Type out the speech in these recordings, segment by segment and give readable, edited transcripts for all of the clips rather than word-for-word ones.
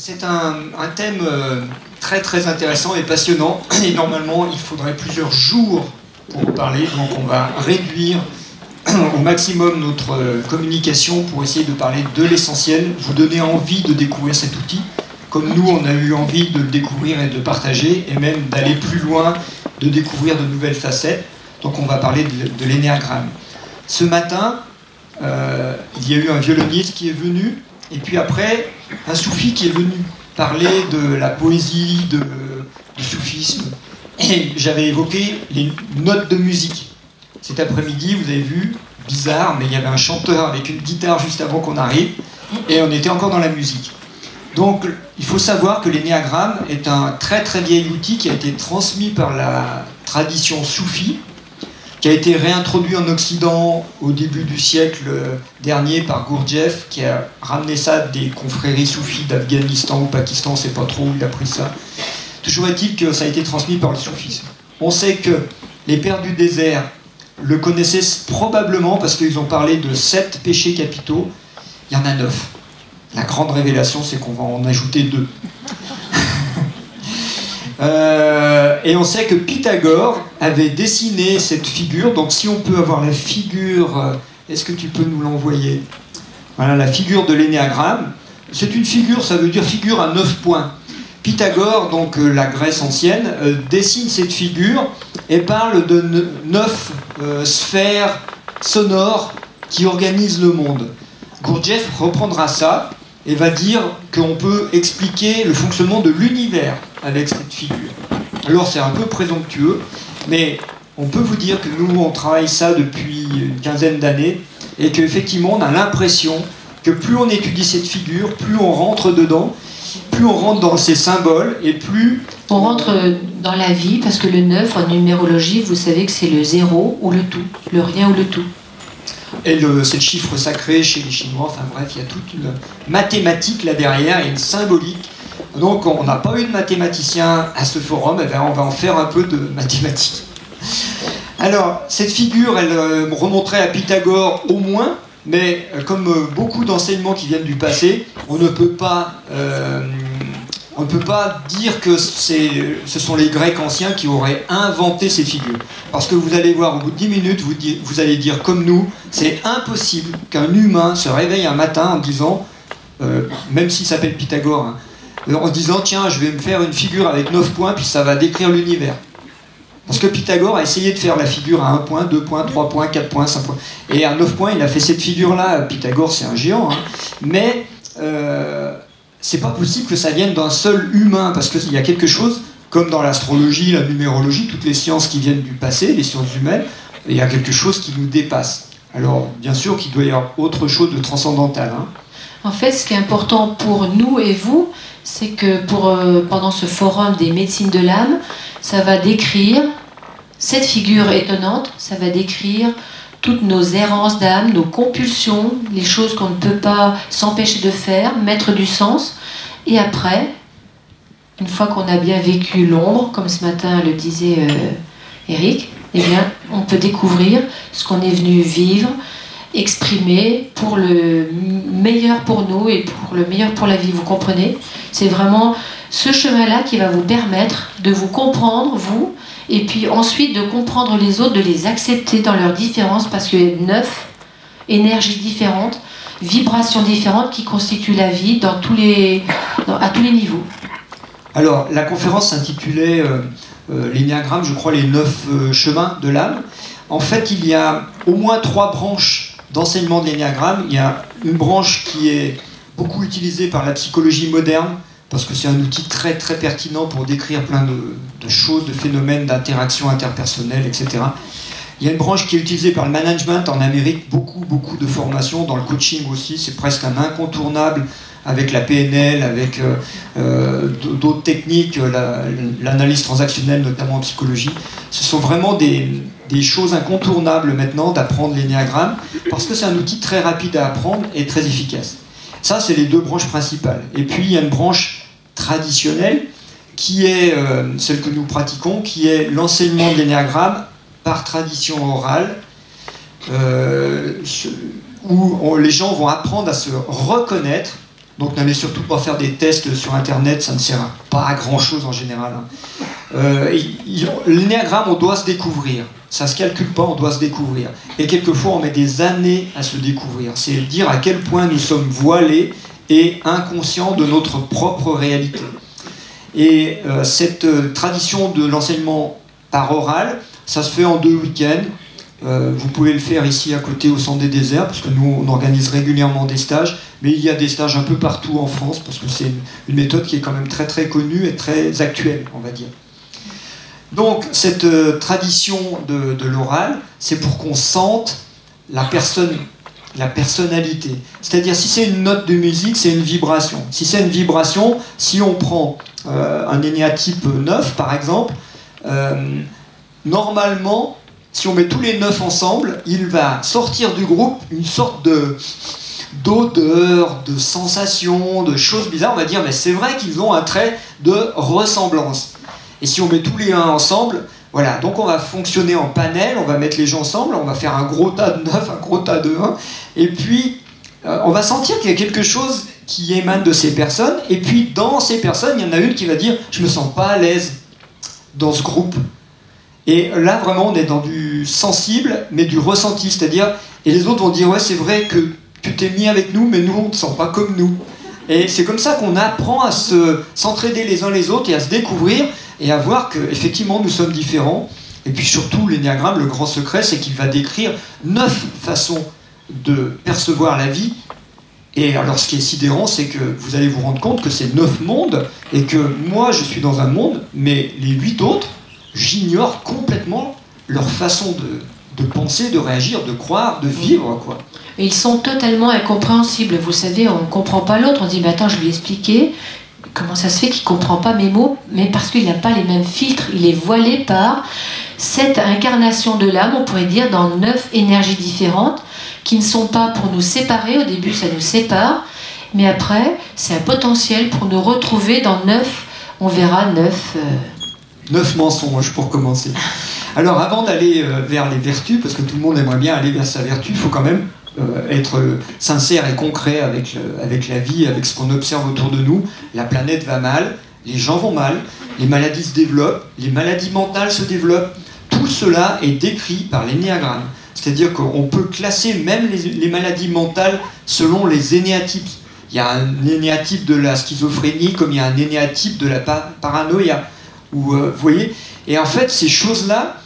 C'est un thème très très intéressant et passionnant, et normalement il faudrait plusieurs jours pour en parler, donc on va réduire au maximum notre communication pour essayer de parler de l'essentiel, vous donner envie de découvrir cet outil, comme nous on a eu envie de le découvrir et de partager, et même d'aller plus loin, de découvrir de nouvelles facettes. Donc on va parler de l'énéagramme. Ce matin, il y a eu un violoniste qui est venu, et puis après, un soufi qui est venu parler de la poésie, du soufisme. Et j'avais évoqué les notes de musique. Cet après-midi, vous avez vu, bizarre, mais il y avait un chanteur avec une guitare juste avant qu'on arrive, et on était encore dans la musique. Donc, il faut savoir que l'énéagramme est un très très vieil outil qui a été transmis par la tradition soufie, qui a été réintroduit en Occident au début du siècle dernier par Gurdjieff, qui a ramené ça des confréries soufis d'Afghanistan ou Pakistan, on ne sait pas trop où il a pris ça. Toujours est-il que ça a été transmis par le soufisme. On sait que les pères du désert le connaissaient probablement parce qu'ils ont parlé de 7 péchés capitaux. Il y en a 9. La grande révélation, c'est qu'on va en ajouter 2. Et on sait que Pythagore avait dessiné cette figure. Donc si on peut avoir la figure, est-ce que tu peux nous l'envoyer? Voilà, la figure de l'énéagramme. C'est une figure, ça veut dire figure à 9 points. Pythagore, donc la Grèce ancienne, dessine cette figure et parle de 9 sphères sonores qui organisent le monde. Gurdjieff reprendra ça et va dire qu'on peut expliquer le fonctionnement de l'univers avec cette figure. Alors c'est un peu présomptueux, mais on peut vous dire que nous on travaille ça depuis une quinzaine d'années et qu'effectivement on a l'impression que plus on étudie cette figure, plus on rentre dedans, plus on rentre dans ces symboles et plus... On rentre dans la vie parce que le 9 en numérologie, vous savez que c'est le 0 ou le tout, le rien ou le tout. Et c'est le chiffre sacré chez les Chinois, enfin bref, il y a toute une mathématique là derrière et une symbolique. Donc on n'a pas eu de mathématicien à ce forum, et bien on va en faire un peu de mathématiques. Alors, cette figure, elle remonterait à Pythagore au moins, mais comme beaucoup d'enseignements qui viennent du passé, on ne peut pas dire que ce sont les Grecs anciens qui auraient inventé ces figures. Parce que vous allez voir, au bout de 10 minutes, vous allez dire comme nous, c'est impossible qu'un humain se réveille un matin en disant, même s'il s'appelle Pythagore, hein, en disant tiens, je vais me faire une figure avec 9 points, puis ça va décrire l'univers. Parce que Pythagore a essayé de faire la figure à 1 point, 2 points, 3 points, 4 points, 5 points. Et à 9 points, il a fait cette figure-là. Pythagore, c'est un géant. Hein. Mais c'est pas possible que ça vienne d'un seul humain, parce qu'il y a quelque chose, comme dans l'astrologie, la numérologie, toutes les sciences qui viennent du passé, les sciences humaines, il y a quelque chose qui nous dépasse. Alors, bien sûr qu'il doit y avoir autre chose de transcendantal. Hein. En fait, ce qui est important pour nous et vous, c'est que pendant ce forum des médecines de l'âme, ça va décrire cette figure étonnante, ça va décrire toutes nos errances d'âme, nos compulsions, les choses qu'on ne peut pas s'empêcher de faire, mettre du sens. Et après, une fois qu'on a bien vécu l'ombre, comme ce matin le disait Eric, eh bien, on peut découvrir ce qu'on est venu vivre, exprimer pour le meilleur pour nous et pour le meilleur pour la vie, vous comprenez? C'est vraiment ce chemin-là qui va vous permettre de vous comprendre, vous, et puis ensuite de comprendre les autres, de les accepter dans leurs différences, parce qu'il y a 9 énergies différentes, vibrations différentes qui constituent la vie à tous les niveaux. Alors, la conférence s'intitulait l'énéagramme, je crois, les 9 chemins de l'âme. En fait, il y a au moins 3 branches d'enseignement de l'énéagramme. Il y a une branche qui est beaucoup utilisée par la psychologie moderne, parce que c'est un outil très très pertinent pour décrire plein de choses, de phénomènes d'interaction interpersonnelle, etc. Il y a une branche qui est utilisée par le management en Amérique, beaucoup de formations, dans le coaching aussi, c'est presque un incontournable avec la PNL, avec d'autres techniques, l'analyse transactionnelle, notamment en psychologie. Ce sont vraiment des choses incontournables maintenant d'apprendre l'énéagramme, parce que c'est un outil très rapide à apprendre et très efficace. Ça, c'est les 2 branches principales. Et puis, il y a une branche traditionnelle, qui est celle que nous pratiquons, qui est l'enseignement de l'énéagramme par tradition orale, où les gens vont apprendre à se reconnaître Donc n'allez surtout pas faire des tests sur Internet, ça ne sert pas à grand-chose en général. L'énéagramme, on doit se découvrir. Ça ne se calcule pas, on doit se découvrir. Et quelquefois, on met des années à se découvrir. C'est dire à quel point nous sommes voilés et inconscients de notre propre réalité. Et cette tradition de l'enseignement par oral, ça se fait en 2 week-ends. Vous pouvez le faire ici à côté au Centre des Déserts, parce que nous, on organise régulièrement des stages. Mais il y a des stages un peu partout en France, parce que c'est une méthode qui est quand même très très connue et très actuelle, on va dire. Donc, cette tradition de l'oral, c'est pour qu'on sente la personnalité. C'est-à-dire, si c'est une note de musique, c'est une vibration. Si c'est une vibration, si on prend un énéatype 9, par exemple, normalement, si on met tous les 9 ensemble, il va sortir du groupe une sorte d'odeur, de sensation, de choses bizarres. On va dire, mais c'est vrai qu'ils ont un trait de ressemblance. Et si on met tous les 1 ensemble, voilà, donc on va fonctionner en panel, on va mettre les gens ensemble, on va faire un gros tas de 9, un gros tas de 1, et puis on va sentir qu'il y a quelque chose qui émane de ces personnes, et puis dans ces personnes, il y en a une qui va dire « je me sens pas à l'aise dans ce groupe ». Et là, vraiment, on est dans du sensible, mais du ressenti, c'est-à-dire, et les autres vont dire « ouais, c'est vrai que tu t'es mis avec nous, mais nous, on ne te sent pas comme nous ». Et c'est comme ça qu'on apprend à s'entraider les uns les autres et à se découvrir, et à voir qu'effectivement nous sommes différents. Et puis surtout, l'énéagramme, le grand secret, c'est qu'il va décrire 9 façons de percevoir la vie. Et alors ce qui est sidérant, c'est que vous allez vous rendre compte que c'est 9 mondes, et que moi je suis dans un monde, mais les 8 autres, j'ignore complètement leur façon de penser, de réagir, de croire, de vivre, quoi. Et ils sont totalement incompréhensibles. Vous savez, on ne comprend pas l'autre, on dit bah, « attends, je lui ai expliqué ». Comment ça se fait qu'il ne comprend pas mes mots? Mais parce qu'il n'a pas les mêmes filtres, il est voilé par cette incarnation de l'âme, on pourrait dire, dans 9 énergies différentes, qui ne sont pas pour nous séparer. Au début, ça nous sépare, mais après, c'est un potentiel pour nous retrouver dans 9, on verra 9 mensonges, pour commencer. Alors, avant d'aller vers les vertus, parce que tout le monde aimerait bien aller vers sa vertu, il faut quand même être sincère et concret avec la vie, avec ce qu'on observe autour de nous. La planète va mal, les gens vont mal, les maladies se développent, les maladies mentales se développent. Tout cela est décrit par l'énéagramme. C'est-à-dire qu'on peut classer même les maladies mentales selon les énéatypes. Il y a un énéatype de la schizophrénie comme il y a un énéatype de la paranoïa. Vous voyez ? Et en fait, ces choses-là,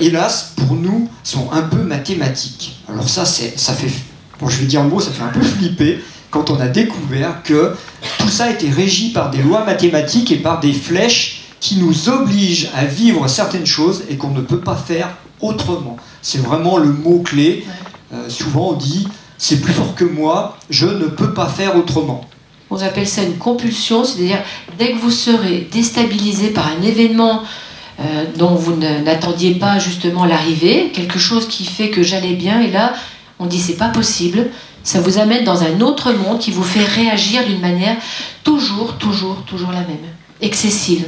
hélas, pour nous, sont un peu mathématiques. Alors ça fait, bon, je vais dire un mot, ça fait un peu flipper quand on a découvert que tout ça était régi par des lois mathématiques et par des flèches qui nous obligent à vivre certaines choses et qu'on ne peut pas faire autrement. C'est vraiment le mot-clé. Souvent on dit « c'est plus fort que moi, je ne peux pas faire autrement ». On appelle ça une compulsion, c'est-à-dire dès que vous serez déstabilisé par un événement dont vous n'attendiez pas justement l'arrivée, quelque chose qui fait que j'allais bien, et là, on dit c'est pas possible, ça vous amène dans un autre monde qui vous fait réagir d'une manière toujours la même, excessive.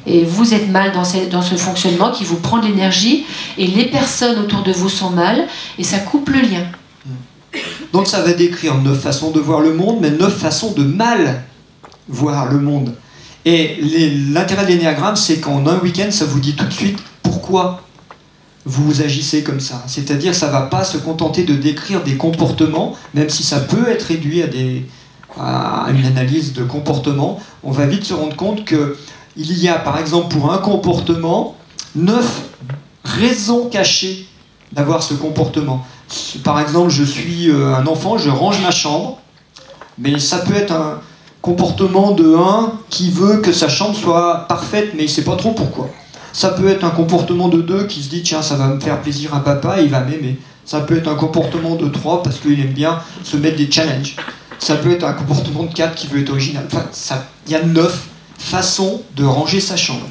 Et vous êtes mal dans ce fonctionnement qui vous prend de l'énergie, et les personnes autour de vous sont mal, et ça coupe le lien. Donc ça va décrire 9 façons de voir le monde, mais 9 façons de mal voir le monde. Et l'intérêt de l'énéagramme, c'est qu'en un week-end, ça vous dit tout de suite pourquoi vous agissez comme ça. C'est-à-dire que ça ne va pas se contenter de décrire des comportements, même si ça peut être réduit à une analyse de comportement. On va vite se rendre compte qu'il y a, par exemple, pour un comportement, 9 raisons cachées d'avoir ce comportement. Par exemple, je suis un enfant, je range ma chambre, mais ça peut être un comportement de 1 qui veut que sa chambre soit parfaite, mais il ne sait pas trop pourquoi. Ça peut être un comportement de 2 qui se dit « tiens, ça va me faire plaisir à papa, il va m'aimer ». Ça peut être un comportement de 3 parce qu'il aime bien se mettre des challenges. Ça peut être un comportement de 4 qui veut être original. Enfin, il y a 9 façons de ranger sa chambre.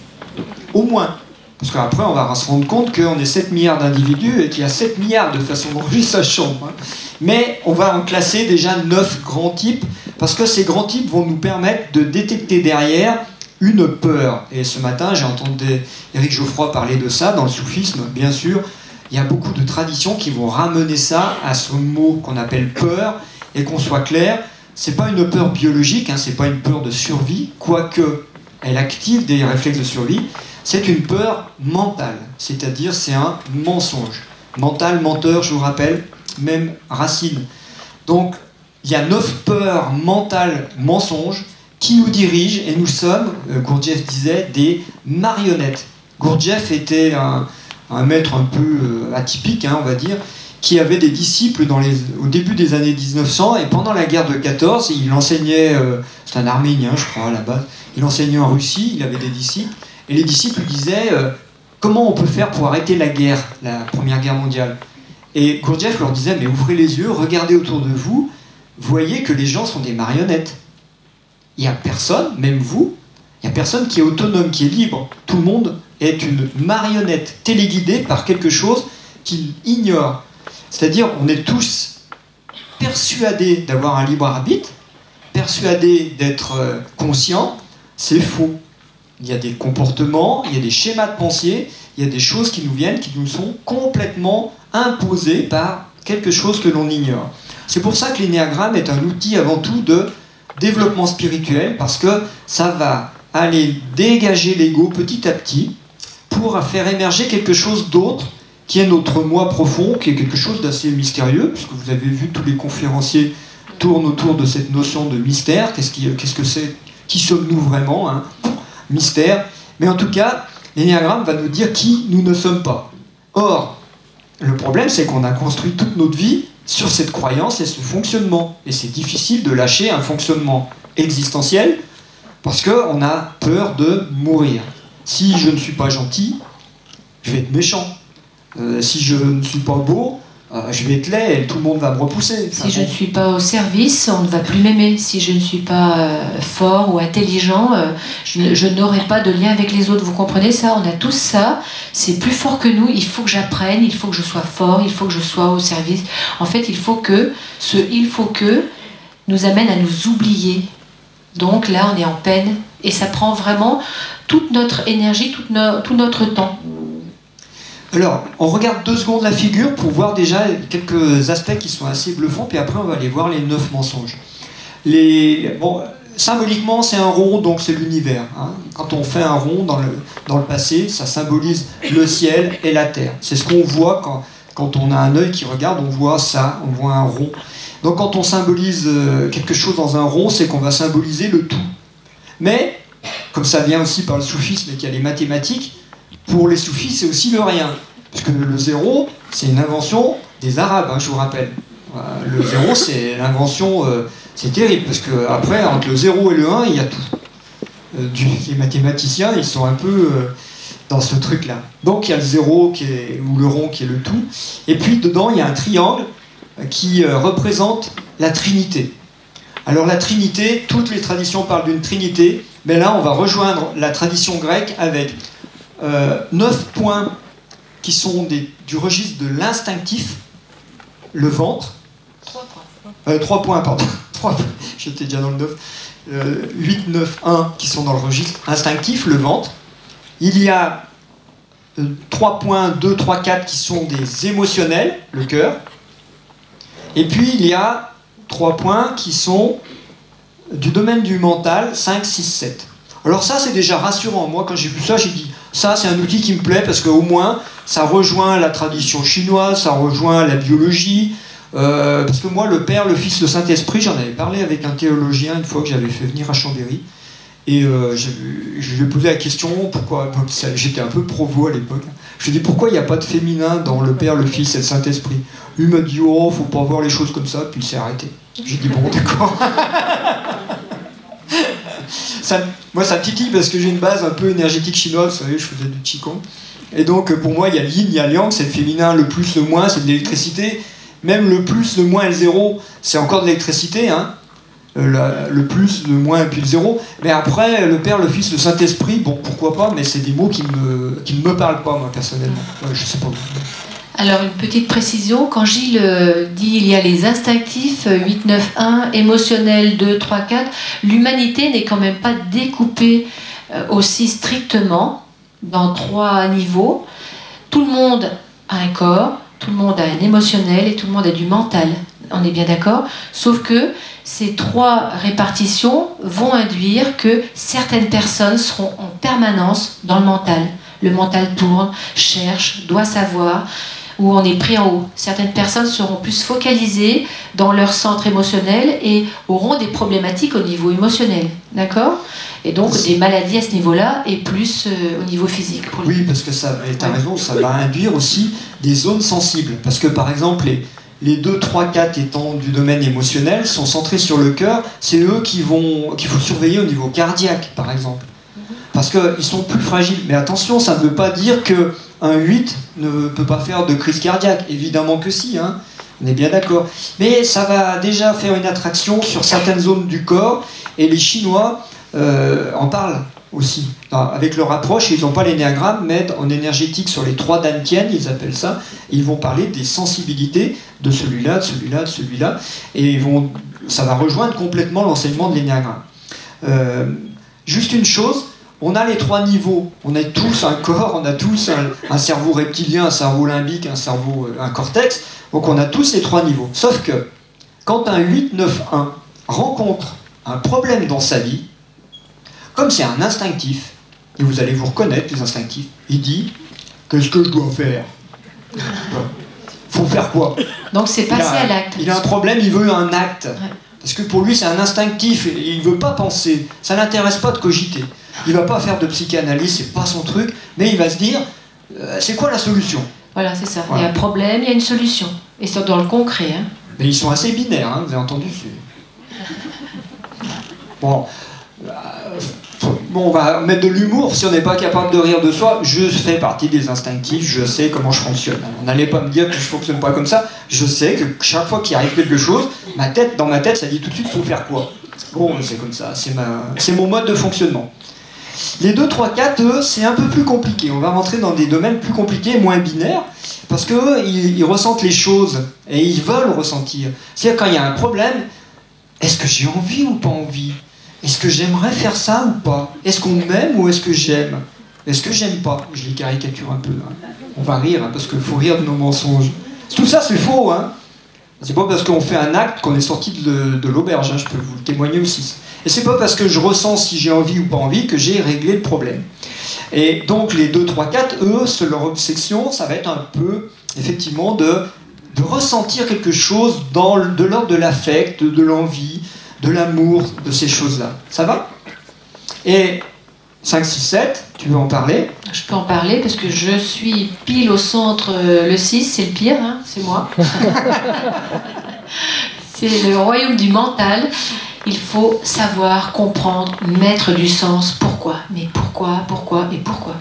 Au moins. Parce qu'après, on va se rendre compte qu'on est 7 milliards d'individus et qu'il y a 7 milliards de façons de ranger sa chambre. Mais on va en classer déjà 9 grands types, parce que ces grands types vont nous permettre de détecter derrière une peur. Et ce matin, j'ai entendu Éric Geoffroy parler de ça, dans le soufisme, bien sûr. Il y a beaucoup de traditions qui vont ramener ça à ce mot qu'on appelle peur, et qu'on soit clair, c'est pas une peur biologique, hein, c'est pas une peur de survie, quoique elle active des réflexes de survie, c'est une peur mentale, c'est-à-dire c'est un mensonge. Mental, menteur, je vous rappelle, même racine. Donc, il y a 9 peurs mentales, mensonges, qui nous dirigent, et nous sommes, Gurdjieff disait, des marionnettes. Gurdjieff était un maître un peu atypique, hein, on va dire, qui avait des disciples au début des années 1900, et pendant la guerre de 14, il enseignait, c'est un Arménien, je crois, à la base, il enseignait en Russie, il avait des disciples, et les disciples lui disaient comment on peut faire pour arrêter la guerre, la Première Guerre mondiale. Et Gurdjieff leur disait, mais ouvrez les yeux, regardez autour de vous, voyez que les gens sont des marionnettes. Il n'y a personne, même vous, il n'y a personne qui est autonome, qui est libre. Tout le monde est une marionnette téléguidée par quelque chose qu'il ignore. C'est-à-dire, on est tous persuadés d'avoir un libre arbitre, persuadés d'être conscients, c'est faux. Il y a des comportements, il y a des schémas de pensée, il y a des choses qui nous viennent, qui nous sont complètement imposées par quelque chose que l'on ignore. C'est pour ça que l'énéagramme est un outil avant tout de développement spirituel, parce que ça va aller dégager l'ego petit à petit pour faire émerger quelque chose d'autre, qui est notre moi profond, qui est quelque chose d'assez mystérieux, puisque vous avez vu tous les conférenciers tournent autour de cette notion de mystère. Qu'est-ce que c'est? Qui sommes-nous vraiment, hein? Mystère. Mais en tout cas, l'énéagramme va nous dire qui nous ne sommes pas. Or, le problème, c'est qu'on a construit toute notre vie sur cette croyance et ce fonctionnement. Et c'est difficile de lâcher un fonctionnement existentiel parce qu'on a peur de mourir. Si je ne suis pas gentil, je vais être méchant. Si je ne suis pas beau, je vais être laid et tout le monde va me repousser. Si je ne suis pas au service, on ne va plus m'aimer. Si je ne suis pas fort ou intelligent, je n'aurai pas de lien avec les autres. Vous comprenez ça? On a tous ça. C'est plus fort que nous. Il faut que j'apprenne, il faut que je sois fort, il faut que je sois au service. En fait, il faut que nous amène à nous oublier. Donc là, on est en peine. Et ça prend vraiment toute notre énergie, tout notre temps. Alors, on regarde 2 secondes la figure pour voir déjà quelques aspects qui sont assez bluffants, puis après on va aller voir les 9 mensonges. Bon, symboliquement, c'est un rond, donc c'est l'univers. Hein. Quand on fait un rond dans le passé, ça symbolise le ciel et la terre. C'est ce qu'on voit quand on a un œil qui regarde, on voit ça, on voit un rond. Donc quand on symbolise quelque chose dans un rond, c'est qu'on va symboliser le tout. Mais, comme ça vient aussi par le soufisme et qu'il y a les mathématiques, pour les soufis, c'est aussi le rien. Puisque le zéro, c'est une invention des Arabes, hein, je vous rappelle. Le zéro, c'est l'invention... c'est terrible, parce qu'après, entre le 0 et le 1, il y a tout. Les mathématiciens, ils sont un peu dans ce truc-là. Donc il y a le 0 ou le rond qui est le tout. Et puis dedans, il y a un triangle qui représente la Trinité. Alors la Trinité, toutes les traditions parlent d'une Trinité, mais là, on va rejoindre la tradition grecque avec 9 points qui sont du registre de l'instinctif, le ventre. 3 points, pardon. J'étais déjà dans le 9. 8, 9, 1 qui sont dans le registre instinctif, le ventre. Il y a 3 points, 2, 3, 4 qui sont des émotionnels, le cœur. Et puis il y a 3 points qui sont du domaine du mental, 5, 6, 7. Alors ça, c'est déjà rassurant. Moi, quand j'ai vu ça, j'ai dit, ça, c'est un outil qui me plaît parce qu'au moins, ça rejoint la tradition chinoise, ça rejoint la biologie. Parce que moi, le Père, le Fils, le Saint-Esprit, j'en avais parlé avec un théologien une fois que j'avais fait venir à Chambéry. Et je lui ai posé la question, pourquoi, j'étais un peu provo à l'époque, je lui ai dit pourquoi il n'y a pas de féminin dans le Père, le Fils et le Saint-Esprit. Il m'a dit, oh, faut pas voir les choses comme ça, puis il s'est arrêté. J'ai dit, bon, d'accord. Moi, ça me titille parce que j'ai une base un peu énergétique chinoise, vous savez, je faisais du Qigong. Et donc, pour moi, il y a yin, il y a yang, c'est le féminin, le plus, le moins, c'est de l'électricité. Même le plus, le moins et le zéro, c'est encore de l'électricité, hein. Le plus, le moins et puis le zéro. Mais après, le Père, le Fils, le Saint-Esprit, bon, pourquoi pas, mais c'est des mots qui ne me parlent pas, moi, personnellement. Je sais pas. Alors, une petite précision, quand Gilles dit il y a les instinctifs, 8, 9, 1, émotionnels, 2, 3, 4, l'humanité n'est quand même pas découpée aussi strictement dans 3 niveaux. Tout le monde a un corps, tout le monde a un émotionnel et tout le monde a du mental. On est bien d'accord. Sauf que ces 3 répartitions vont induire que certaines personnes seront en permanence dans le mental. Le mental tourne, cherche, doit savoir, où on est pris en haut. Certaines personnes seront plus focalisées dans leur centre émotionnel et auront des problématiques au niveau émotionnel. D'accord? Et donc des maladies à ce niveau-là et plus au niveau physique. Oui, parce que ça, tu as raison, ça va induire aussi des zones sensibles. Parce que par exemple, les 2, 3, 4 étant du domaine émotionnel sont centrés sur le cœur. C'est eux qu'il faut surveiller au niveau cardiaque, par exemple. Parce qu'ils sont plus fragiles. Mais attention, ça ne veut pas dire qu'un 8 ne peut pas faire de crise cardiaque. Évidemment que si, hein. On est bien d'accord. Mais ça va déjà faire une attraction sur certaines zones du corps. Et les Chinois en parlent aussi. Avec leur approche, ils n'ont pas l'énéagramme, mais en énergétique, sur les 3 dantian, ils appellent ça, ils vont parler des sensibilités de celui-là, de celui-là, de celui-là. Et ça va rejoindre complètement l'enseignement de l'énéagramme. Juste une chose, on a les 3 niveaux. On a tous un corps, on a tous un cerveau reptilien, un cerveau limbique, un cortex. Donc on a tous les 3 niveaux. Sauf que quand un 8-9-1 rencontre un problème dans sa vie, comme c'est un instinctif, et vous allez vous reconnaître les instinctifs, il dit « Qu'est-ce que je dois faire ?» Faut faire quoi? Donc c'est passer à l'acte. Il a un problème, il veut un acte. Ouais. Parce que pour lui c'est un instinctif, et il ne veut pas penser. Ça ne l'intéresse pas de cogiter. Il ne va pas faire de psychanalyse, c'est pas son truc, mais il va se dire c'est quoi la solution? Voilà, c'est ça. Voilà. Il y a un problème, il y a une solution. Et c'est dans le concret. Hein. Mais ils sont assez binaires, hein, vous avez entendu. Bon, on va mettre de l'humour si on n'est pas capable de rire de soi. Je fais partie des instinctifs, je sais comment je fonctionne. On n'allait pas me dire que je ne fonctionne pas comme ça. Je sais que chaque fois qu'il arrive quelque chose, dans ma tête, ça dit tout de suite, il faut faire quoi? Bon, c'est comme ça, c'est mon mode de fonctionnement. Les 2, 3, 4, eux, c'est un peu plus compliqué. On va rentrer dans des domaines plus compliqués, moins binaires, parce qu'eux, ils ressentent les choses, et ils veulent ressentir. C'est-à-dire, quand il y a un problème, est-ce que j'ai envie ou pas envie? Est-ce que j'aimerais faire ça ou pas? Est-ce qu'on m'aime ou est-ce que j'aime? Est-ce que j'aime pas? Je les caricature un peu. Hein. On va rire, hein, parce qu'il faut rire de nos mensonges. Tout ça, c'est faux. Hein. C'est pas parce qu'on fait un acte qu'on est sorti de l'auberge. Hein, je peux vous le témoigner aussi. Et c'est pas parce que je ressens si j'ai envie ou pas envie que j'ai réglé le problème. Et donc les 2, 3, 4, eux, leur obsession, ça va être un peu, effectivement, de ressentir quelque chose de l'ordre de l'affect, de l'envie, de l'amour, de ces choses-là. Ça va? Et 5, 6, 7, tu veux en parler? Je peux en parler parce que je suis pile au centre, le 6, c'est le pire, hein, c'est moi. C'est le royaume du mental. Il faut savoir, comprendre, mettre du sens. Pourquoi? Mais pourquoi? Pourquoi? Et pourquoi?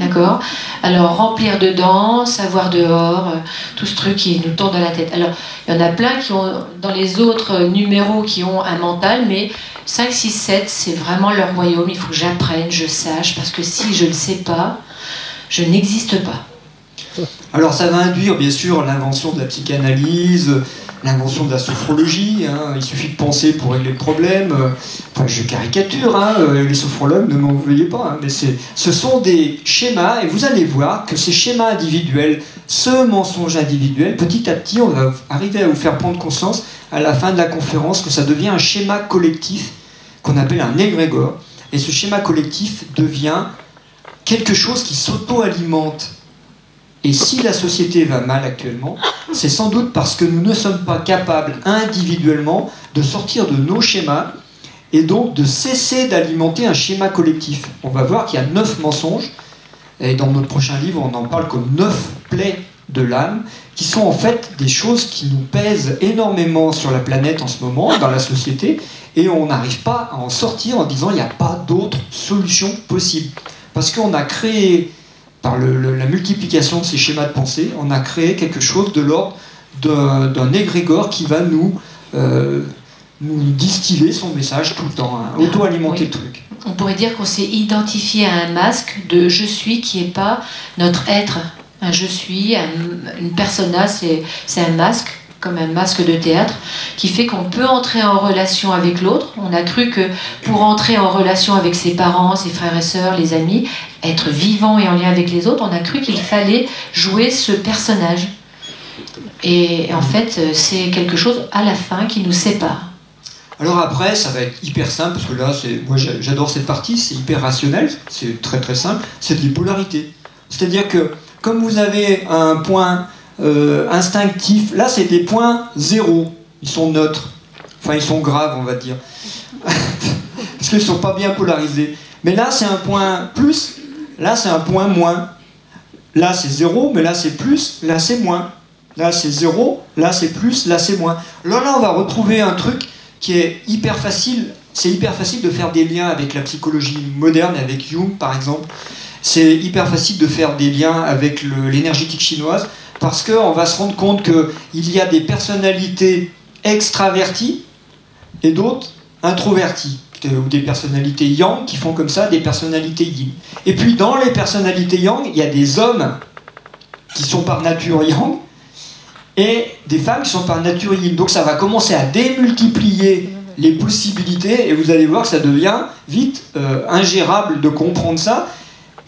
D'accord? Alors, remplir dedans, savoir dehors, tout ce truc qui nous tourne dans la tête. Alors, il y en a plein qui ont, dans les autres numéros, qui ont un mental, mais 5, 6, 7, c'est vraiment leur royaume. Il faut que j'apprenne, je sache, parce que si je ne le sais pas, je n'existe pas. Alors, ça va induire, bien sûr, l'invention de la psychanalyse, l'invention de la sophrologie. Hein. Il suffit de penser pour régler le problème. Enfin, je caricature, hein. Les sophrologues, ne m'en veuillez pas. Hein. Mais ce sont des schémas, et vous allez voir que ces schémas individuels, ce mensonge individuel, petit à petit, on va arriver à vous faire prendre conscience, à la fin de la conférence, que ça devient un schéma collectif qu'on appelle un égrégore. Et ce schéma collectif devient quelque chose qui s'auto-alimente. Et si la société va mal actuellement, c'est sans doute parce que nous ne sommes pas capables individuellement de sortir de nos schémas et donc de cesser d'alimenter un schéma collectif. On va voir qu'il y a 9 mensonges, et dans notre prochain livre on en parle comme 9 plaies de l'âme, qui sont en fait des choses qui nous pèsent énormément sur la planète en ce moment, dans la société, et on n'arrive pas à en sortir en disant il n'y a pas d'autre solution possible. Parce qu'on a créé, par la multiplication de ces schémas de pensée, on a créé quelque chose de l'ordre d'un égrégore qui va nous distiller son message tout le temps, hein, auto-alimenter oui. le truc. On pourrait dire qu'on s'est identifié à un masque de je suis qui n'est pas notre être. Un je suis, une persona, c'est un masque, comme un masque de théâtre, qui fait qu'on peut entrer en relation avec l'autre. On a cru que pour entrer en relation avec ses parents, ses frères et sœurs, les amis, être vivant et en lien avec les autres, on a cru qu'il fallait jouer ce personnage. Et en fait, c'est quelque chose à la fin qui nous sépare. Alors après, ça va être hyper simple, parce que là, moi j'adore cette partie, c'est hyper rationnel, c'est très très simple, c'est de l'hypolarité. C'est-à-dire que, comme vous avez un point instinctif, là c'est des points zéro, ils sont neutres, enfin ils sont graves on va dire, parce qu'ils ne sont pas bien polarisés. Mais là c'est un point plus, là c'est un point moins. Là c'est zéro, mais là c'est plus, là c'est moins. Là c'est zéro, là c'est plus, là c'est moins. Là on va retrouver un truc qui est hyper facile. C'est hyper facile de faire des liens avec la psychologie moderne, avec Jung par exemple. C'est hyper facile de faire des liens avec l'énergétique chinoise, parce qu'on va se rendre compte qu'il y a des personnalités extraverties et d'autres introverties, ou des personnalités yang qui font comme ça, des personnalités yin. Et puis dans les personnalités yang, il y a des hommes qui sont par nature yang, et des femmes qui sont par nature yin. Donc ça va commencer à démultiplier les possibilités, et vous allez voir que ça devient vite ingérable de comprendre ça.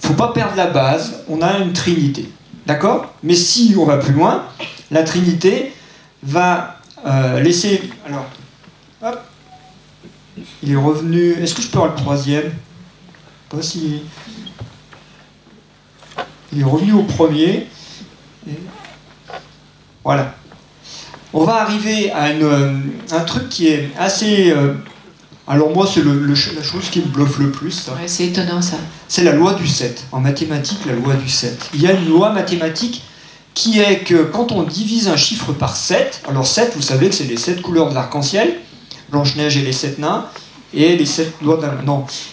Il ne faut pas perdre la base, on a une trinité. D'accord? Mais si on va plus loin, la trinité va laisser... Alors, hop, il est revenu... Est-ce que je peux avoir le troisième? Pas si... Il est revenu au premier. Et... Voilà. On va arriver à un truc qui est assez... alors moi, c'est la chose qui me bluffe le plus. Ouais, c'est étonnant ça. C'est la loi du 7. En mathématiques, la loi du 7. Il y a une loi mathématique qui est que quand on divise un chiffre par 7, alors 7, vous savez que c'est les 7 couleurs de l'arc-en-ciel, Blanche-Neige et les 7 nains, et les 7 doigts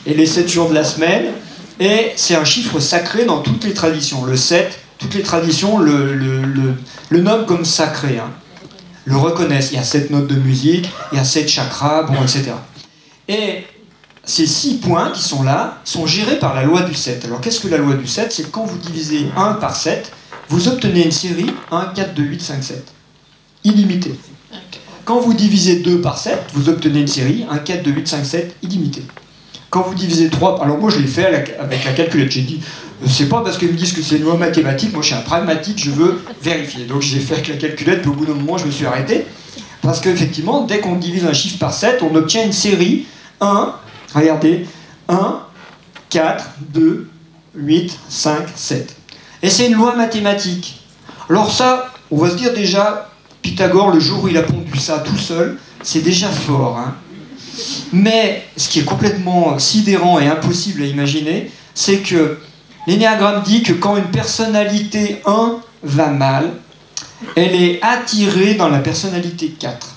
et les 7 jours de la semaine, et c'est un chiffre sacré dans toutes les traditions. Le 7, toutes les traditions le nomment comme sacré, hein. Le reconnaissent. Il y a 7 notes de musique, il y a 7 chakras, bon, etc. Et ces 6 points qui sont là sont gérés par la loi du 7. Alors qu'est-ce que la loi du 7? C'est que quand vous divisez 1 par 7, vous obtenez une série 1, 4, 2, 8, 5, 7. Illimitée. Quand vous divisez 2 par 7, vous obtenez une série 1, 4, 2, 8, 5, 7 illimitée. Quand vous divisez 3, alors moi je l'ai fait avec la calculette, j'ai dit, c'est pas parce qu'ils me disent que c'est une loi mathématique, moi je suis un pragmatique, je veux vérifier. Donc j'ai fait avec la calculette, puis au bout d'un moment je me suis arrêté. Parce qu'effectivement, dès qu'on divise un chiffre par 7, on obtient une série 1, regardez, 1, 4, 2, 8, 5, 7. Et c'est une loi mathématique. Alors ça, on va se dire déjà, Pythagore, le jour où il a pondu ça tout seul, c'est déjà fort, hein. Mais ce qui est complètement sidérant et impossible à imaginer, c'est que l'énéagramme dit que quand une personnalité 1 va mal, elle est attirée dans la personnalité 4.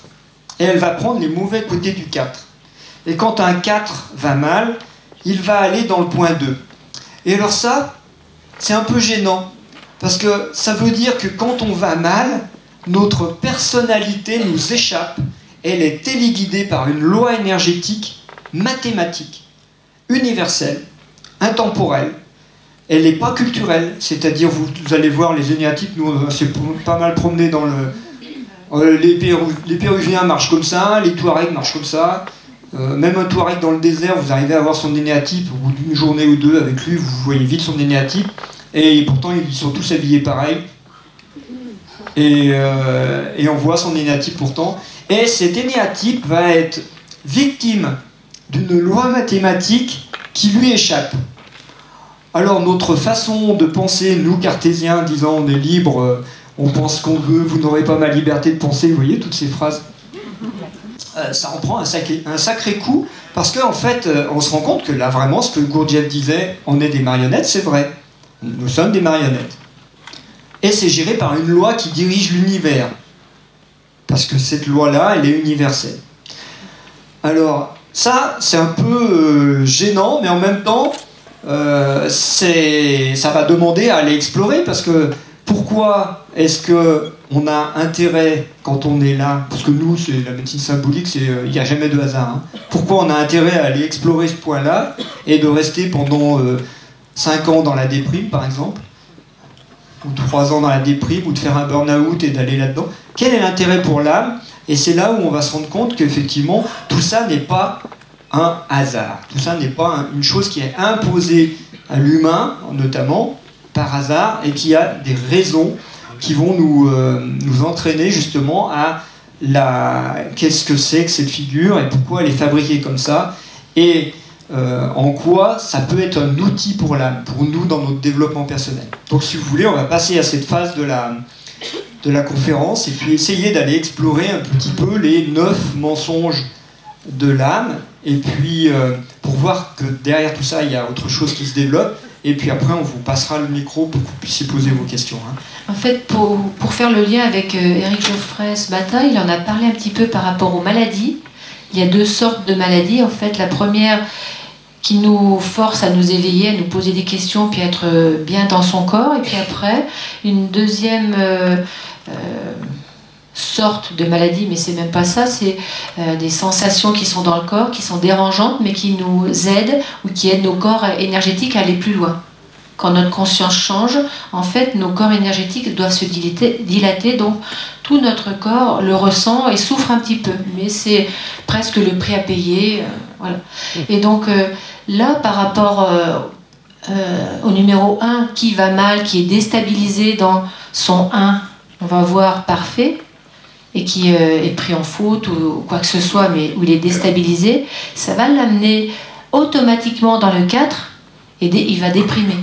Et elle va prendre les mauvais côtés du 4. Et quand un 4 va mal, il va aller dans le point 2. Et alors ça, c'est un peu gênant. Parce que ça veut dire que quand on va mal, notre personnalité nous échappe. Elle est téléguidée par une loi énergétique mathématique, universelle, intemporelle. Elle n'est pas culturelle, c'est-à-dire vous allez voir les énéatypes, nous on s'est pas mal promené dans les Péruviens marchent comme ça, les Touaregs marchent comme ça, même un Touareg dans le désert, vous arrivez à voir son énéatype, au bout d'une journée ou deux avec lui, vous voyez vite son énéatype, et pourtant ils sont tous habillés pareil, et on voit son énéatype pourtant, et cet énéatype va être victime d'une loi mathématique qui lui échappe. Alors notre façon de penser, nous cartésiens, disant on est libre, on pense ce qu'on veut, vous n'aurez pas ma liberté de penser, vous voyez toutes ces phrases, ça en prend un sacré coup, parce qu'en fait on se rend compte que là vraiment ce que Gurdjieff disait, on est des marionnettes, c'est vrai, nous sommes des marionnettes. Et c'est géré par une loi qui dirige l'univers, parce que cette loi-là, elle est universelle. Alors ça, c'est un peu gênant, mais en même temps, ça va demander à aller explorer, parce que pourquoi est-ce qu'on a intérêt, quand on est là, parce que nous, c'est la médecine symbolique, il n'y a jamais de hasard, hein. Pourquoi on a intérêt à aller explorer ce point-là, et de rester pendant 5 ans dans la déprime, par exemple, ou 3 ans dans la déprime, ou de faire un burn-out et d'aller là-dedans? Quel est l'intérêt pour l'âme? Et c'est là où on va se rendre compte qu'effectivement, tout ça n'est pas un hasard. Tout ça n'est pas une chose qui est imposée à l'humain, notamment, par hasard, et qui a des raisons qui vont nous entraîner justement à qu'est-ce que c'est que cette figure et pourquoi elle est fabriquée comme ça, et en quoi ça peut être un outil pour l'âme, pour nous dans notre développement personnel. Donc si vous voulez, on va passer à cette phase de la conférence et puis essayer d'aller explorer un petit peu les 9 mensonges de l'âme, et puis pour voir que derrière tout ça il y a autre chose qui se développe, et puis après on vous passera le micro pour que vous puissiez poser vos questions. En fait, pour faire le lien avec Éric Geoffrey ce matin, il en a parlé un petit peu par rapport aux maladies. Il y a 2 sortes de maladies. En fait, la première qui nous force à nous éveiller, à nous poser des questions, puis à être bien dans son corps, et puis après, une deuxième sorte de maladie, mais c'est même pas ça, c'est des sensations qui sont dans le corps, qui sont dérangeantes, mais qui nous aident ou qui aident nos corps énergétiques à aller plus loin. Quand notre conscience change, en fait, nos corps énergétiques doivent se dilater, donc tout notre corps le ressent et souffre un petit peu, mais c'est presque le prix à payer, voilà. Et donc là, par rapport au numéro 1 qui va mal, qui est déstabilisé dans son 1, on va voir parfait, et qui est pris en faute ou quoi que ce soit, mais où il est déstabilisé, ça va l'amener automatiquement dans le 4 et il va déprimer.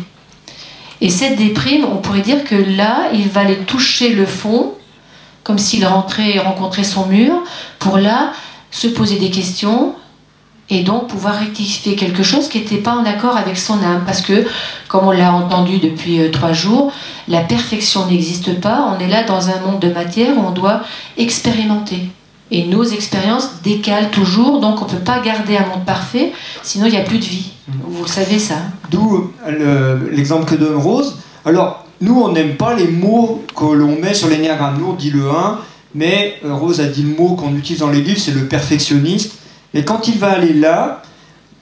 Et cette déprime, on pourrait dire que là, il va aller toucher le fond, comme s'il rencontrait son mur, pour là se poser des questions et donc pouvoir rectifier quelque chose qui n'était pas en accord avec son âme. Parce que, comme on l'a entendu depuis 3 jours, la perfection n'existe pas. On est là dans un monde de matière où on doit expérimenter. Et nos expériences décalent toujours, donc on ne peut pas garder un monde parfait, sinon il n'y a plus de vie. Vous le savez ça. D'où l'exemple que donne Rose. Alors, nous, on n'aime pas les mots que l'on met sur l'énéagramme. Nous, on dit le 1, mais Rose a dit le mot qu'on utilise dans les livres, c'est le perfectionniste. Et quand il va aller là,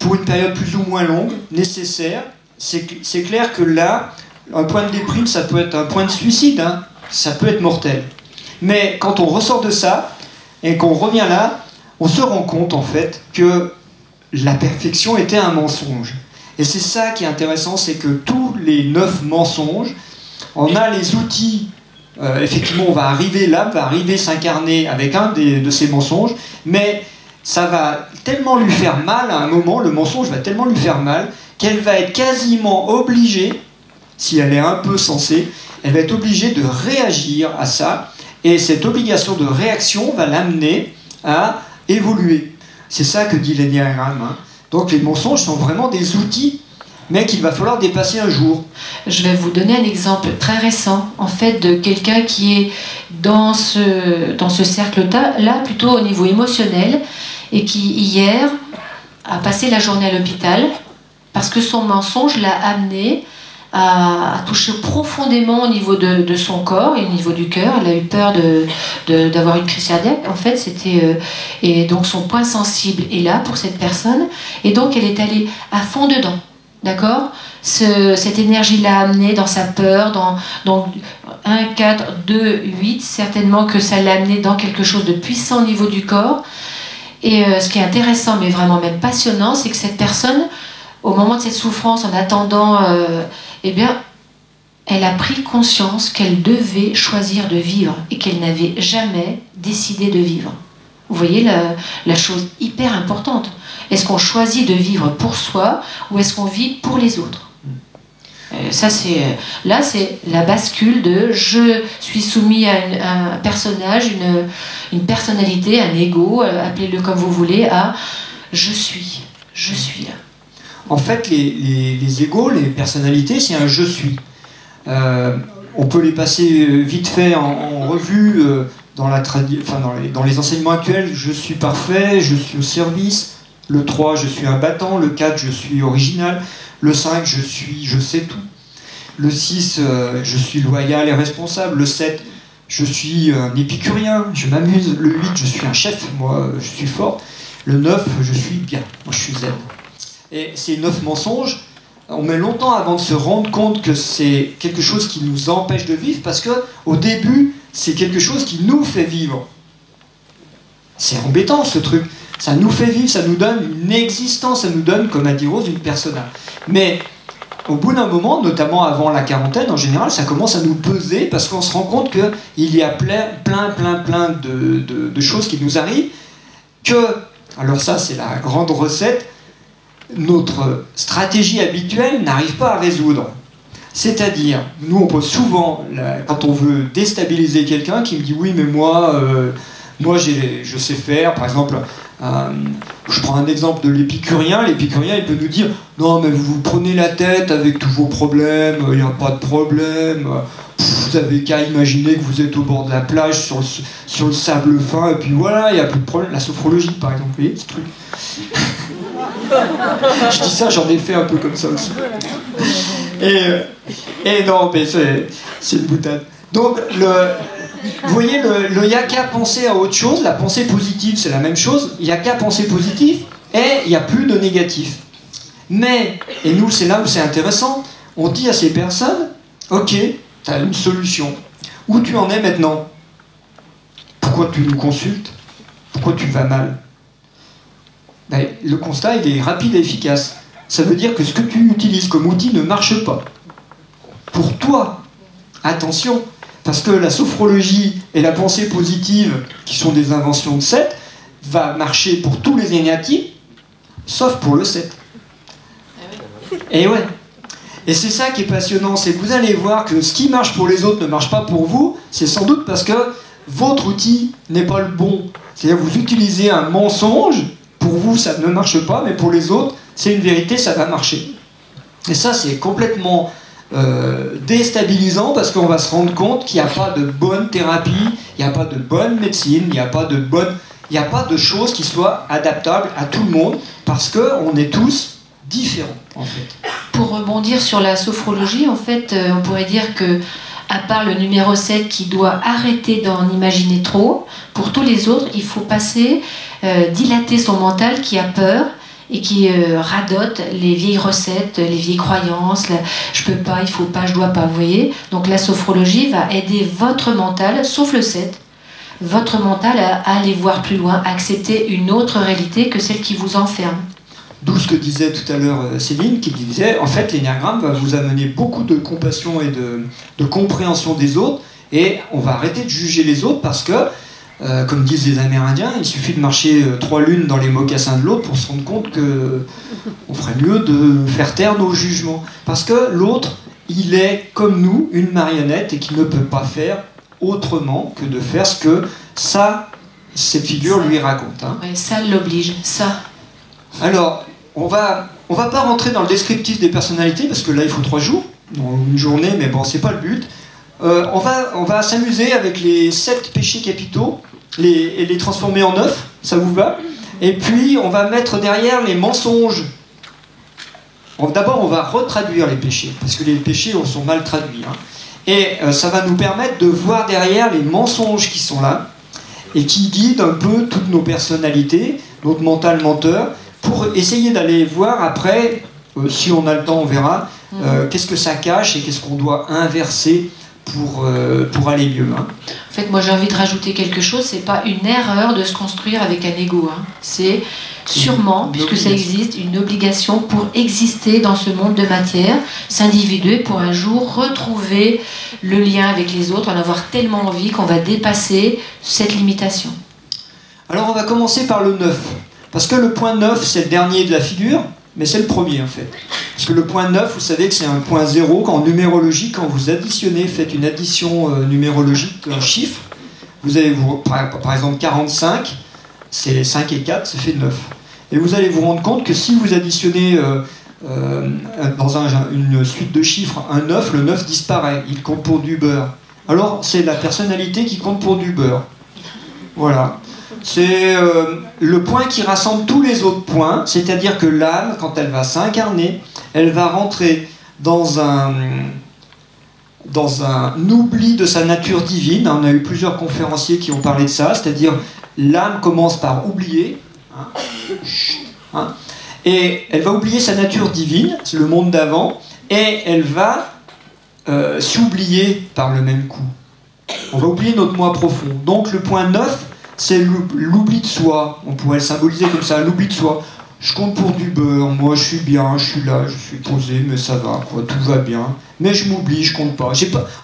pour une période plus ou moins longue, nécessaire, c'est clair que là, un point de déprime, ça peut être un point de suicide, hein. Ça peut être mortel. Mais quand on ressort de ça, et qu'on revient là, on se rend compte en fait que la perfection était un mensonge. Et c'est ça qui est intéressant, c'est que tous les 9 mensonges, on a les outils, effectivement on va arriver là, va arriver s'incarner avec un de ces mensonges, mais ça va tellement lui faire mal à un moment, le mensonge va tellement lui faire mal, qu'elle va être quasiment obligée, si elle est un peu sensée, elle va être obligée de réagir à ça, et cette obligation de réaction va l'amener à évoluer. C'est ça que dit l'énéagramme, hein. Donc les mensonges sont vraiment des outils, mais qu'il va falloir dépasser un jour. Je vais vous donner un exemple très récent, en fait, de quelqu'un qui est dans ce cercle-là, plutôt au niveau émotionnel, et qui, hier, a passé la journée à l'hôpital, parce que son mensonge l'a amené à toucher profondément au niveau de son corps et au niveau du cœur. Elle a eu peur d'avoir une crise cardiaque. En fait, et donc son point sensible est là pour cette personne. Et donc, elle est allée à fond dedans. D'accord ? Cette énergie l'a amenée dans sa peur, dans 1, 4, 2, 8. Certainement que ça l'a amenée dans quelque chose de puissant au niveau du corps. Et ce qui est intéressant, mais vraiment même passionnant, c'est que cette personne, au moment de cette souffrance, en attendant, eh bien, elle a pris conscience qu'elle devait choisir de vivre et qu'elle n'avait jamais décidé de vivre. Vous voyez la chose hyper importante. Est-ce qu'on choisit de vivre pour soi ou est-ce qu'on vit pour les autres ? Là, c'est la bascule de je suis soumis à un personnage, une personnalité, un ego, appelez-le comme vous voulez, à je suis là. En fait, les égos, les personnalités, c'est un je suis. On peut les passer vite fait en revue dans les enseignements actuels. Je suis parfait, je suis au service. Le 3, je suis un battant. Le 4, je suis original. Le 5, je sais tout. Le 6, je suis loyal et responsable. Le 7, je suis un épicurien, je m'amuse. Le 8, je suis un chef, moi je suis fort. Le 9, je suis bien, moi je suis zen. Et ces 9 mensonges, on met longtemps avant de se rendre compte que c'est quelque chose qui nous empêche de vivre, parce qu'au début, c'est quelque chose qui nous fait vivre. C'est embêtant ce truc. Ça nous fait vivre, ça nous donne une existence, ça nous donne, comme a dit Rose, une persona. Mais au bout d'un moment, notamment avant la quarantaine, en général, ça commence à nous peser parce qu'on se rend compte qu'il y a plein de choses qui nous arrivent alors ça, c'est la grande recette, notre stratégie habituelle n'arrive pas à résoudre. C'est-à-dire, nous on pose souvent, quand on veut déstabiliser quelqu'un qui me dit oui mais moi je sais faire, par exemple, je prends un exemple de l'épicurien il peut nous dire non mais vous prenez la tête avec tous vos problèmes, il n'y a pas de problème, vous avez qu'à imaginer que vous êtes au bord de la plage sur le sable fin et puis voilà, il n'y a plus de problème. La sophrologie par exemple, vous voyez ce truc. Je dis ça, j'en ai fait un peu comme ça aussi. Et non, mais c'est une boutade. Donc, vous voyez, il n'y a qu'à penser à autre chose. La pensée positive, c'est la même chose. Il n'y a qu'à penser positif et il n'y a plus de négatif. Mais, et nous, c'est là où c'est intéressant, on dit à ces personnes, ok, tu as une solution. Où tu en es maintenant? Pourquoi tu nous consultes? Pourquoi tu vas mal? Ben, le constat, il est rapide et efficace. Ça veut dire que ce que tu utilises comme outil ne marche pas. Pour toi, attention, parce que la sophrologie et la pensée positive, qui sont des inventions de 7, va marcher pour tous les négatifs, sauf pour le 7. Et ouais. Et c'est ça qui est passionnant, c'est que vous allez voir que ce qui marche pour les autres ne marche pas pour vous, c'est sans doute parce que votre outil n'est pas le bon. C'est-à-dire que vous utilisez un mensonge, pour vous ça ne marche pas, mais pour les autres, c'est une vérité, ça va marcher. Et ça, c'est complètement déstabilisant parce qu'on va se rendre compte qu'il n'y a pas de bonne thérapie, il n'y a pas de bonne médecine, il n'y a pas de choses qui soient adaptables à tout le monde parce qu'on est tous différents, en fait. Pour rebondir sur la sophrologie, en fait, on pourrait dire que, à part le numéro 7 qui doit arrêter d'en imaginer trop, pour tous les autres, il faut dilater son mental qui a peur et qui radote les vieilles recettes, les vieilles croyances, je peux pas, il faut pas, je dois pas, vous voyez. Donc la sophrologie va aider votre mental, sauf le 7, votre mental à aller voir plus loin, à accepter une autre réalité que celle qui vous enferme. D'où ce que disait tout à l'heure Céline, qui disait, en fait, l'énéagramme va vous amener beaucoup de compassion et de compréhension des autres, et on va arrêter de juger les autres parce que, comme disent les Amérindiens, il suffit de marcher 3 lunes dans les mocassins de l'autre pour se rendre compte qu'on ferait mieux de faire taire nos jugements. Parce que l'autre, il est comme nous, une marionnette, et qui ne peut pas faire autrement que de faire ce que cette figure lui raconte. Hein. Ouais, ça l'oblige, ça. Alors, on va pas rentrer dans le descriptif des personnalités, parce que là, il faut 3 jours, dans une journée, mais bon, c'est pas le but. On va s'amuser avec les 7 péchés capitaux, et les transformer en 9, ça vous va? Et puis, on va mettre derrière les mensonges. D'abord, on va retraduire les péchés, parce que les péchés sont mal traduits. Hein. Et ça va nous permettre de voir derrière les mensonges qui sont là, et qui guident un peu toutes nos personnalités, notre mental menteur, pour essayer d'aller voir après, si on a le temps, on verra, qu'est-ce que ça cache et qu'est-ce qu'on doit inverser pour aller mieux. Hein. En fait, moi j'ai envie de rajouter quelque chose, c'est pas une erreur de se construire avec un ego. Hein. C'est sûrement, puisque ça existe, une obligation pour exister dans ce monde de matière, s'individuer pour un jour retrouver le lien avec les autres, en avoir tellement envie qu'on va dépasser cette limitation. Alors on va commencer par le 9. Parce que le point 9, c'est le dernier de la figure, mais c'est le premier en fait. Parce que le point 9, vous savez que c'est un point 0, en numérologie, quand vous additionnez, faites une addition numérologique, un chiffre, vous allez par exemple 45, c'est 5 et 4, ça fait 9. Et vous allez vous rendre compte que si vous additionnez dans une suite de chiffres un 9, le 9 disparaît, il compte pour du beurre. Alors c'est la personnalité qui compte pour du beurre. Voilà. C'est le point qui rassemble tous les autres points, c'est-à-dire que l'âme, quand elle va s'incarner, elle va rentrer dans un oubli de sa nature divine. On a eu plusieurs conférenciers qui ont parlé de ça, c'est-à-dire l'âme commence par oublier, et elle va oublier sa nature divine, c'est le monde d'avant, et elle va s'oublier par le même coup. On va oublier notre moi profond. Donc le point 9, c'est l'oubli de soi, on pourrait le symboliser comme ça, l'oubli de soi. je compte pour du beurre, moi je suis bien, je suis là, je suis posé, mais ça va, quoi, tout va bien. Mais je m'oublie, je compte pas.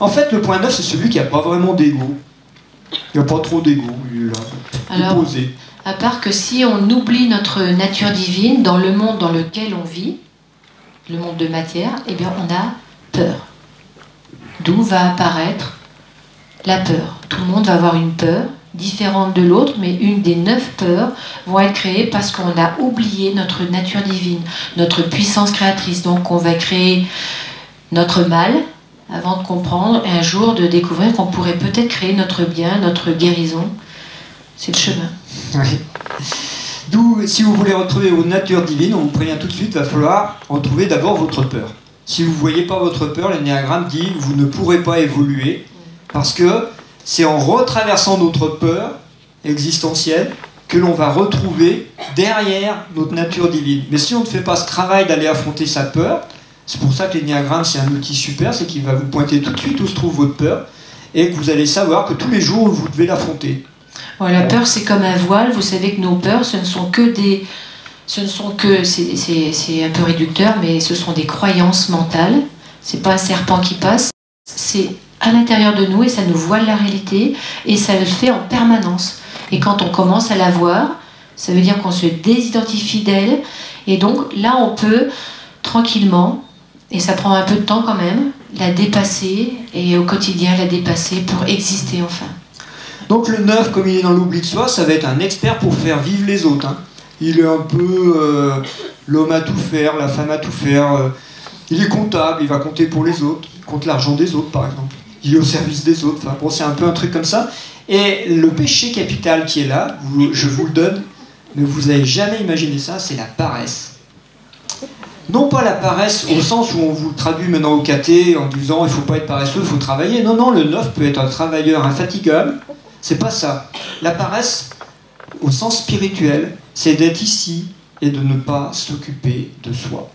En fait, le point 9, c'est celui qui n'a pas vraiment d'ego. Il n'y a pas trop d'ego, il est là, Alors, posé. à part que si on oublie notre nature divine dans le monde dans lequel on vit, le monde de matière, eh bien on a peur. D'où va apparaître la peur. Tout le monde va avoir une peur différente de l'autre, mais une des 9 peurs vont être créées parce qu'on a oublié notre nature divine, notre puissance créatrice. Donc on va créer notre mal avant de comprendre et un jour de découvrir qu'on pourrait peut-être créer notre bien, notre guérison. C'est le chemin. Oui. D'où, si vous voulez retrouver votre nature divine, on vous prévient tout de suite, il va falloir retrouver d'abord votre peur. Si vous ne voyez pas votre peur, l'énéagramme dit que vous ne pourrez pas évoluer parce que c'est en retraversant notre peur existentielle que l'on va retrouver derrière notre nature divine. Mais si on ne fait pas ce travail d'aller affronter sa peur, c'est pour ça que l'énéagramme c'est un outil super, c'est qu'il va vous pointer tout de suite où se trouve votre peur et que vous allez savoir que tous les jours vous devez l'affronter. Ouais, la peur c'est comme un voile, vous savez que nos peurs c'est un peu réducteur, mais ce sont des croyances mentales, c'est pas un serpent qui passe, c'est à l'intérieur de nous et ça nous voile la réalité et ça le fait en permanence. Et quand on commence à la voir, ça veut dire qu'on se désidentifie d'elle et donc là on peut tranquillement, et ça prend un peu de temps quand même, la dépasser et au quotidien la dépasser pour exister enfin. Donc le 9, comme il est dans l'oubli de soi, ça va être un expert pour faire vivre les autres. Hein. Il est un peu l'homme à tout faire, la femme à tout faire. Il est comptable, il va compter pour les autres, il compte l'argent des autres par exemple. Il est au service des autres, enfin, bon, c'est un peu un truc comme ça. Et le péché capital qui est là, je vous le donne, mais vous n'avez jamais imaginé ça, c'est la paresse. Non pas la paresse au sens où on vous traduit maintenant au caté en disant il ne faut pas être paresseux, il faut travailler. Non, non, le 9 peut être un travailleur infatigable, c'est pas ça. La paresse, au sens spirituel, c'est d'être ici et de ne pas s'occuper de soi.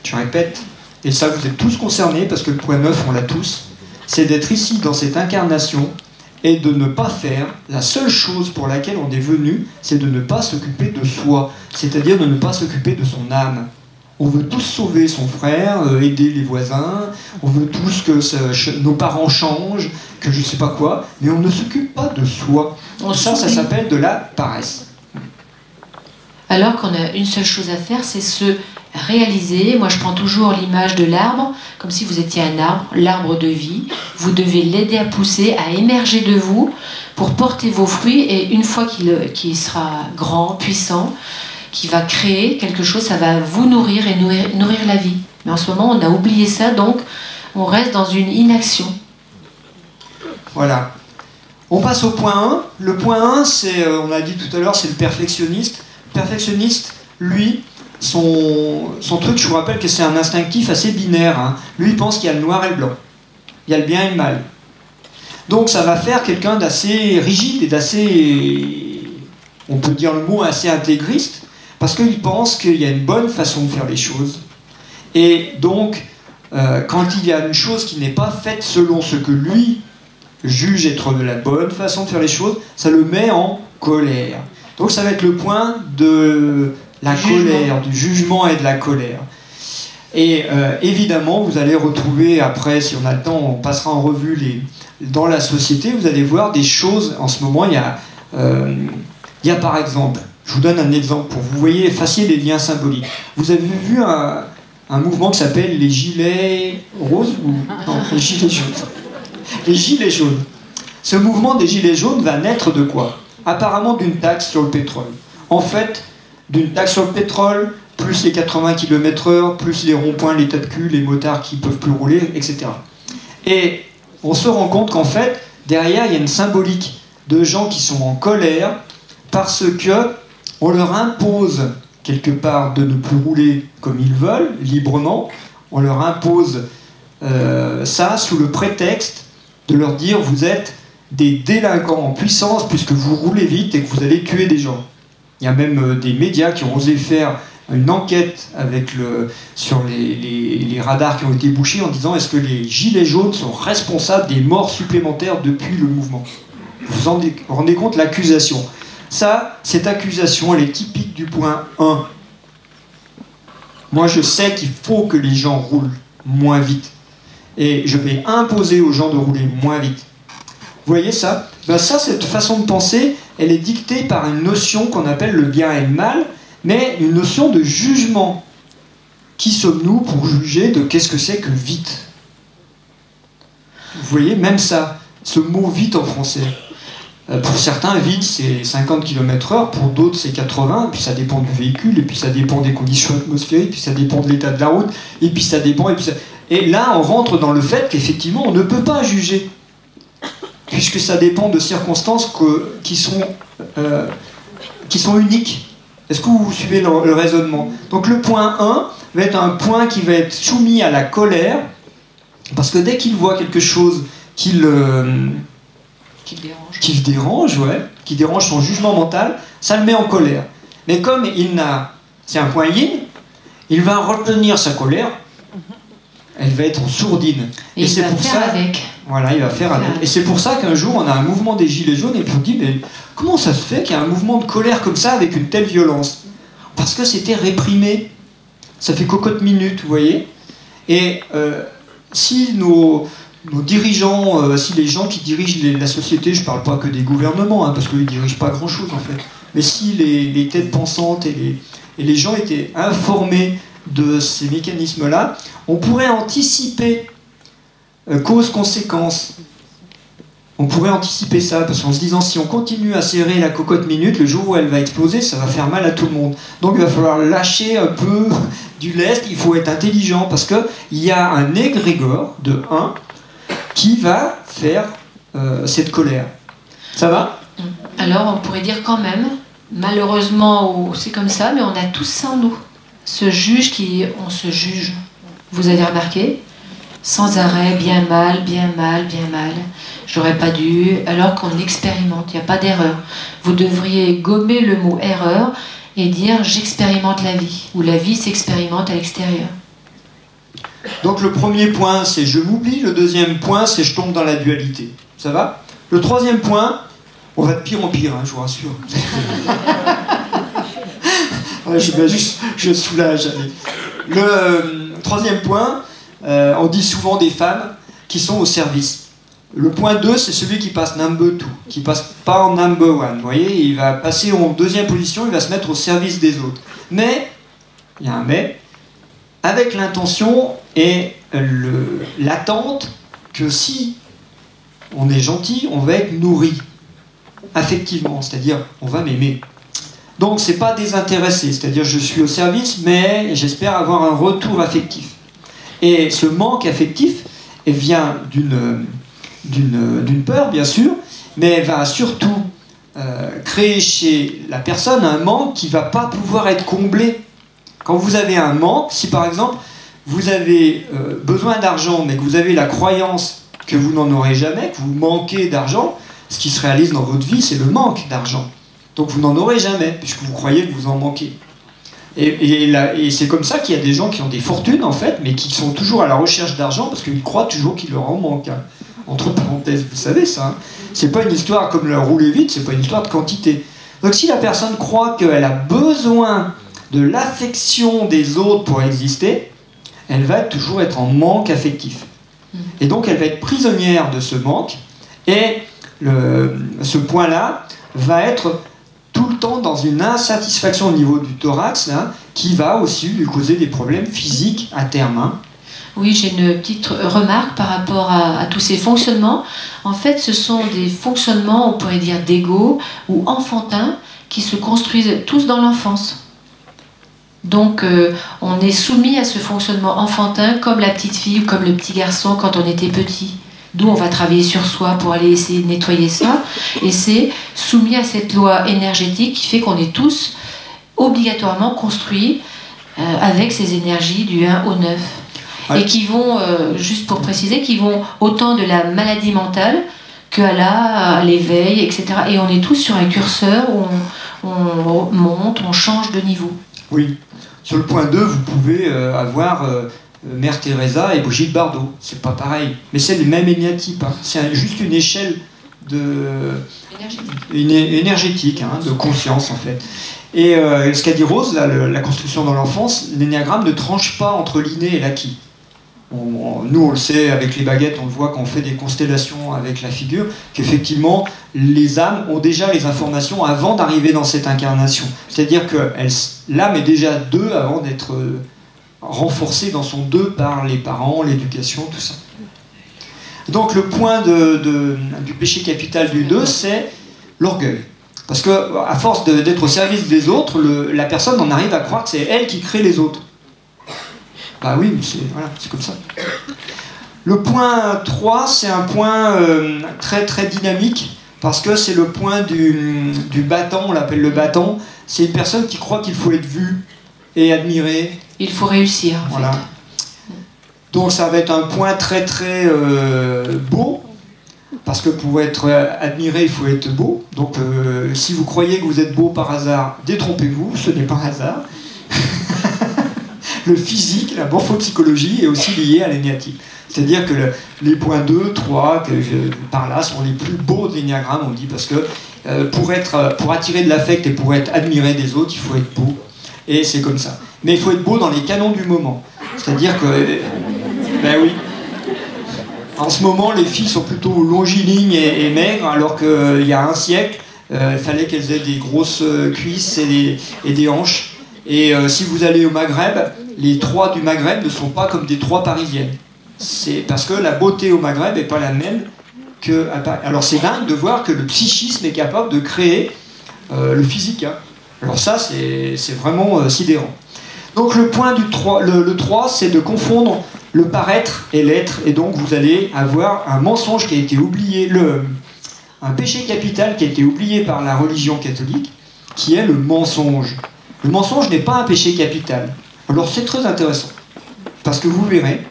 Je répète, et ça vous êtes tous concernés parce que le point 9 on l'a tous, c'est d'être ici dans cette incarnation et de ne pas faire la seule chose pour laquelle on est venu, c'est de ne pas s'occuper de soi, c'est-à-dire de ne pas s'occuper de son âme. On veut tous sauver son frère, aider les voisins, on veut tous que nos parents changent, que je ne sais pas quoi, mais on ne s'occupe pas de soi. Ça s'appelle de la paresse. Alors qu'on a une seule chose à faire, c'est se réaliser. Moi je prends toujours l'image de l'arbre, comme si vous étiez un arbre, l'arbre de vie. Vous devez l'aider à pousser, à émerger de vous pour porter vos fruits et une fois qu'il sera grand, puissant, qui va créer quelque chose, ça va vous nourrir et nourrir la vie. Mais en ce moment on a oublié ça, donc on reste dans une inaction. Voilà. On passe au point 1. Le point 1, c'est, on a dit tout à l'heure, c'est le perfectionniste. Le perfectionniste, lui, son truc, je vous rappelle que c'est un instinctif assez binaire. Hein. Lui, il pense qu'il y a le noir et le blanc. Il y a le bien et le mal. Donc ça va faire quelqu'un d'assez rigide et d'assez, on peut dire le mot, assez intégriste, parce qu'il pense qu'il y a une bonne façon de faire les choses. Et donc, quand il y a une chose qui n'est pas faite selon ce que lui juge être de la bonne façon de faire les choses, ça le met en colère. Donc ça va être le point de la colère, du jugement et de la colère. Et évidemment, vous allez retrouver, après, si on a le temps, on passera en revue dans la société, vous allez voir des choses, en ce moment, il y a par exemple, je vous donne un exemple pour vous voyez, fassiez les liens symboliques. Vous avez vu un mouvement qui s'appelle les gilets roses ou non, les gilets jaunes. Les gilets jaunes. Ce mouvement des gilets jaunes va naître de quoi? Apparemment d'une taxe sur le pétrole. En fait, d'une taxe sur le pétrole, plus les 80 km/h, plus les ronds-points, les tas de cul, les motards qui ne peuvent plus rouler, etc. Et on se rend compte qu'en fait, derrière, il y a une symbolique de gens qui sont en colère parce qu'on leur impose quelque part de ne plus rouler comme ils veulent, librement. On leur impose ça sous le prétexte de leur dire vous êtes des délinquants en puissance puisque vous roulez vite et que vous allez tuer des gens. Il y a même des médias qui ont osé faire une enquête sur les radars qui ont été bouchés en disant est-ce que les gilets jaunes sont responsables des morts supplémentaires depuis le mouvement. Vous vous rendez compte l'accusation. Ça, cette accusation, elle est typique du point 1. Moi, je sais qu'il faut que les gens roulent moins vite. Et je vais imposer aux gens de rouler moins vite. Vous voyez ça? Ben ça, cette façon de penser, elle est dictée par une notion qu'on appelle le bien et le mal, mais une notion de jugement. Qui sommes-nous pour juger de qu'est-ce que c'est que vite? Vous voyez, même ça, ce mot vite en français. Pour certains, vite, c'est 50 km/h, pour d'autres, c'est 80, puis ça dépend du véhicule, et puis ça dépend des conditions atmosphériques, puis ça dépend de l'état de la route, et puis ça dépend, et puis ça... Et là, on rentre dans le fait qu'effectivement, on ne peut pas juger, puisque ça dépend de circonstances qui sont uniques. Est-ce que vous suivez le raisonnement? Donc le point 1 va être un point qui va être soumis à la colère, parce que dès qu'il voit quelque chose qui le dérange, qui dérange son jugement mental, ça le met en colère. Mais comme c'est un point yin, il va retenir sa colère, elle va être en sourdine. Et c'est pour ça, avec. Voilà, il va faire avec. Et c'est pour ça qu'un jour, on a un mouvement des Gilets jaunes, et puis on dit, mais comment ça se fait qu'il y a un mouvement de colère comme ça, avec une telle violence? Parce que c'était réprimé. Ça fait cocotte minute, vous voyez. Et si nos dirigeants, si les gens qui dirigent la société, je ne parle pas que des gouvernements, parce qu'ils ne dirigent pas grand-chose en fait, mais si les têtes pensantes et les gens étaient informés de ces mécanismes-là, on pourrait anticiper cause-conséquence. On pourrait anticiper ça, parce qu'en se disant, si on continue à serrer la cocotte minute, le jour où elle va exploser, ça va faire mal à tout le monde. Donc il va falloir lâcher un peu du lest, il faut être intelligent, parce qu'il y a un égrégore de 1 qui va faire cette colère. Ça va? Alors on pourrait dire quand même, malheureusement c'est comme ça, mais on a tous ça en nous. On se juge. Vous avez remarqué? Sans arrêt, bien mal, bien mal, bien mal. J'aurais pas dû, alors qu'on expérimente, il n'y a pas d'erreur. Vous devriez gommer le mot erreur et dire j'expérimente la vie, ou la vie s'expérimente à l'extérieur. Donc le premier point, c'est je m'oublie. Le deuxième point, c'est je tombe dans la dualité. Ça va? Le troisième point, on va de pire en pire, je vous rassure. Je soulage. Allez. Le troisième point, on dit souvent des femmes qui sont au service. Le point 2, c'est celui qui passe number 2, qui passe pas en number 1. Vous voyez, il va passer en deuxième position, il va se mettre au service des autres. Mais, il y a un mais, avec l'intention et l'attente que si on est gentil, on va être nourri affectivement, c'est-à-dire on va m'aimer. Donc c'est pas désintéressé, c'est-à-dire je suis au service, mais j'espère avoir un retour affectif. Et ce manque affectif vient d'une peur, bien sûr, mais va surtout créer chez la personne un manque qui ne va pas pouvoir être comblé. Quand vous avez un manque, si par exemple vous avez besoin d'argent, mais que vous avez la croyance que vous n'en aurez jamais, que vous manquez d'argent, ce qui se réalise dans votre vie, c'est le manque d'argent. Donc vous n'en aurez jamais, puisque vous croyez que vous en manquez. Et c'est comme ça qu'il y a des gens qui ont des fortunes, en fait, mais qui sont toujours à la recherche d'argent, parce qu'ils croient toujours qu'il leur en manque. Entre parenthèses, vous savez ça. C'est pas une histoire comme le rouler vite, c'est pas une histoire de quantité. Donc si la personne croit qu'elle a besoin de l'affection des autres pour exister, elle va toujours être en manque affectif. Et donc elle va être prisonnière de ce manque, et ce point-là va être tout le temps dans une insatisfaction au niveau du thorax, qui va aussi lui causer des problèmes physiques à terme. Oui, j'ai une petite remarque par rapport à tous ces fonctionnements. En fait, ce sont des fonctionnements, on pourrait dire d'ego ou enfantins, qui se construisent tous dans l'enfance. Donc, on est soumis à ce fonctionnement enfantin comme la petite fille ou comme le petit garçon quand on était petit. D'où on va travailler sur soi pour aller essayer de nettoyer ça. Et c'est soumis à cette loi énergétique qui fait qu'on est tous obligatoirement construits avec ces énergies du 1 au 9. Ouais. Et qui vont, juste pour préciser, qui vont autant de la maladie mentale qu'à l'éveil, etc. Et on est tous sur un curseur où on monte, on change de niveau. Oui. Sur le point 2, vous pouvez avoir Mère Teresa et Brigitte Bardot. C'est pas pareil. Mais c'est le même énéatype. C'est juste une échelle énergétique, hein, de conscience en fait. Et ce qu'a dit Rose, là, la construction dans l'enfance, l'énéagramme ne tranche pas entre l'inné et l'acquis. Nous, on le sait, avec les baguettes, on le voit quand on fait des constellations avec la figure, qu'effectivement, les âmes ont déjà les informations avant d'arriver dans cette incarnation. C'est-à-dire que l'âme est déjà deux avant d'être renforcée dans son deux par les parents, l'éducation, tout ça. Donc le point du péché capital du 2, c'est l'orgueil. Parce que à force d'être au service des autres, la personne en arrive à croire que c'est elle qui crée les autres. Bah oui, mais c'est comme ça. Le point 3, c'est un point très très dynamique, parce que c'est le point du battant, on l'appelle le battant. C'est une personne qui croit qu'il faut être vu et admiré. Il faut réussir, en voilà. fait. Donc ça va être un point très très beau, parce que pour être admiré, il faut être beau. Donc si vous croyez que vous êtes beau par hasard, détrompez-vous, ce n'est pas un hasard. Le physique, la morphopsychologie est aussi liée à l'énéatype. C'est-à-dire que les points 2, 3, que par là, sont les plus beaux de l'énéagramme, on dit, parce que pour attirer de l'affect et pour être admiré des autres, il faut être beau. Et c'est comme ça. Mais il faut être beau dans les canons du moment. C'est-à-dire que... ben oui. En ce moment, les filles sont plutôt longilignes et maigres, alors qu'il y a un siècle, il fallait qu'elles aient des grosses cuisses et des hanches. Et si vous allez au Maghreb, les 3 du Maghreb ne sont pas comme des 3 parisiennes. C'est parce que la beauté au Maghreb n'est pas la même que à Paris. Alors c'est dingue de voir que le psychisme est capable de créer le physique. Hein. Alors ça, c'est vraiment sidérant. Donc le point du 3, le 3, c'est de confondre le paraître et l'être. Et donc vous allez avoir un mensonge qui a été oublié, un péché capital qui a été oublié par la religion catholique, qui est le mensonge. Le mensonge n'est pas un péché capital. Alors c'est très intéressant, parce que vous verrez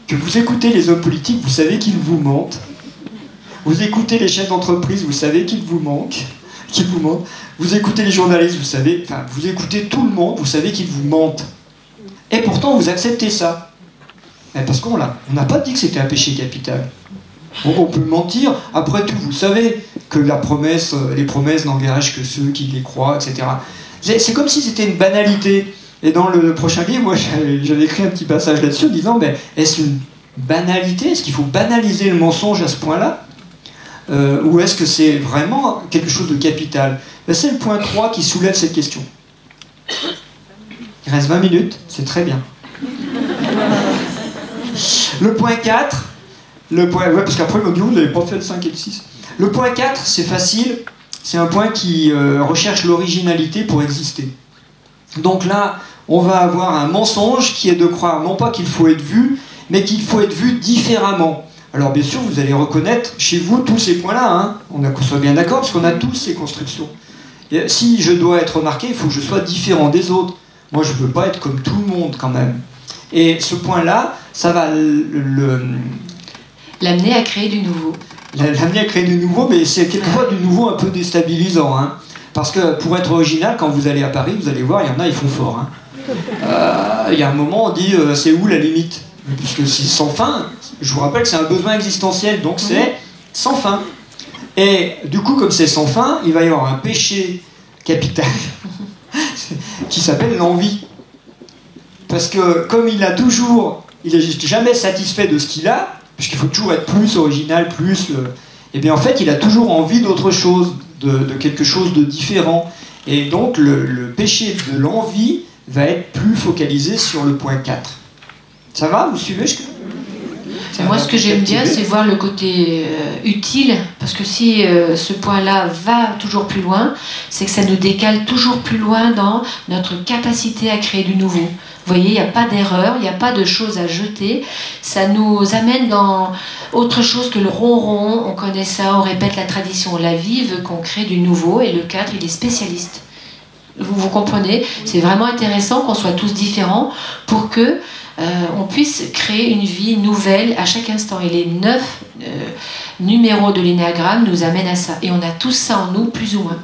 que vous écoutez les hommes politiques, vous savez qu'ils vous mentent. Vous écoutez les chefs d'entreprise, vous savez qu'ils vous mentent. Vous écoutez les journalistes, vous écoutez tout le monde, vous savez qu'ils vous mentent. Et pourtant vous acceptez ça. Parce qu'on n'a pas dit que c'était un péché capital. On peut mentir, après tout, vous savez que les promesses n'engagent que ceux qui les croient, etc. C'est comme si c'était une banalité. Et dans le prochain livre, moi, j'avais écrit un petit passage là-dessus en disant, mais est-ce une banalité? Est-ce qu'il faut banaliser le mensonge à ce point-là? Ou est-ce que c'est vraiment quelque chose de capital? C'est le point 3 qui soulève cette question. Il reste 20 minutes, c'est très bien. Le point 4, parce qu'après, vous n'avez pas fait le 5 et le 6. Le point 4, c'est facile. C'est un point qui recherche l'originalité pour exister. Donc là, on va avoir un mensonge qui est de croire non pas qu'il faut être vu, mais qu'il faut être vu différemment. Alors bien sûr, vous allez reconnaître chez vous tous ces points-là, hein. On soit bien d'accord, parce qu'on a tous ces constructions. Et si je dois être remarqué, il faut que je sois différent des autres. Moi, je ne veux pas être comme tout le monde quand même. Et ce point-là, ça va l'amener à créer du nouveau. L'amener à créer du nouveau, mais c'est quelquefois du nouveau un peu déstabilisant. Hein. Parce que pour être original, quand vous allez à Paris, vous allez voir, il y en a, ils font fort. Hein. Il y a un moment, on dit, c'est où la limite? Puisque c'est sans fin. Je vous rappelle que c'est un besoin existentiel, donc c'est sans fin. Et du coup, comme c'est sans fin, il va y avoir un péché capital qui s'appelle l'envie. Parce que comme il n'est jamais satisfait de ce qu'il a, puisqu'il faut toujours être plus original, et bien en fait, il a toujours envie d'autre chose, de quelque chose de différent. Et donc, le péché de l'envie va être plus focalisé sur le point 4. Ça va? Vous suivez? Moi, ce que j'aime bien, c'est voir le côté utile, parce que si ce point-là va toujours plus loin, c'est que ça nous décale toujours plus loin dans notre capacité à créer du nouveau. Vous voyez, il n'y a pas d'erreur, il n'y a pas de choses à jeter. Ça nous amène dans autre chose que le ronron. On connaît ça, on répète la tradition. La vie veut qu'on crée du nouveau, et le cadre, il est spécialiste. Vous comprenez? C'est vraiment intéressant qu'on soit tous différents pour que on puisse créer une vie nouvelle à chaque instant. Et les 9 numéros de l'énéagramme nous amènent à ça. Et on a tous ça en nous, plus ou moins.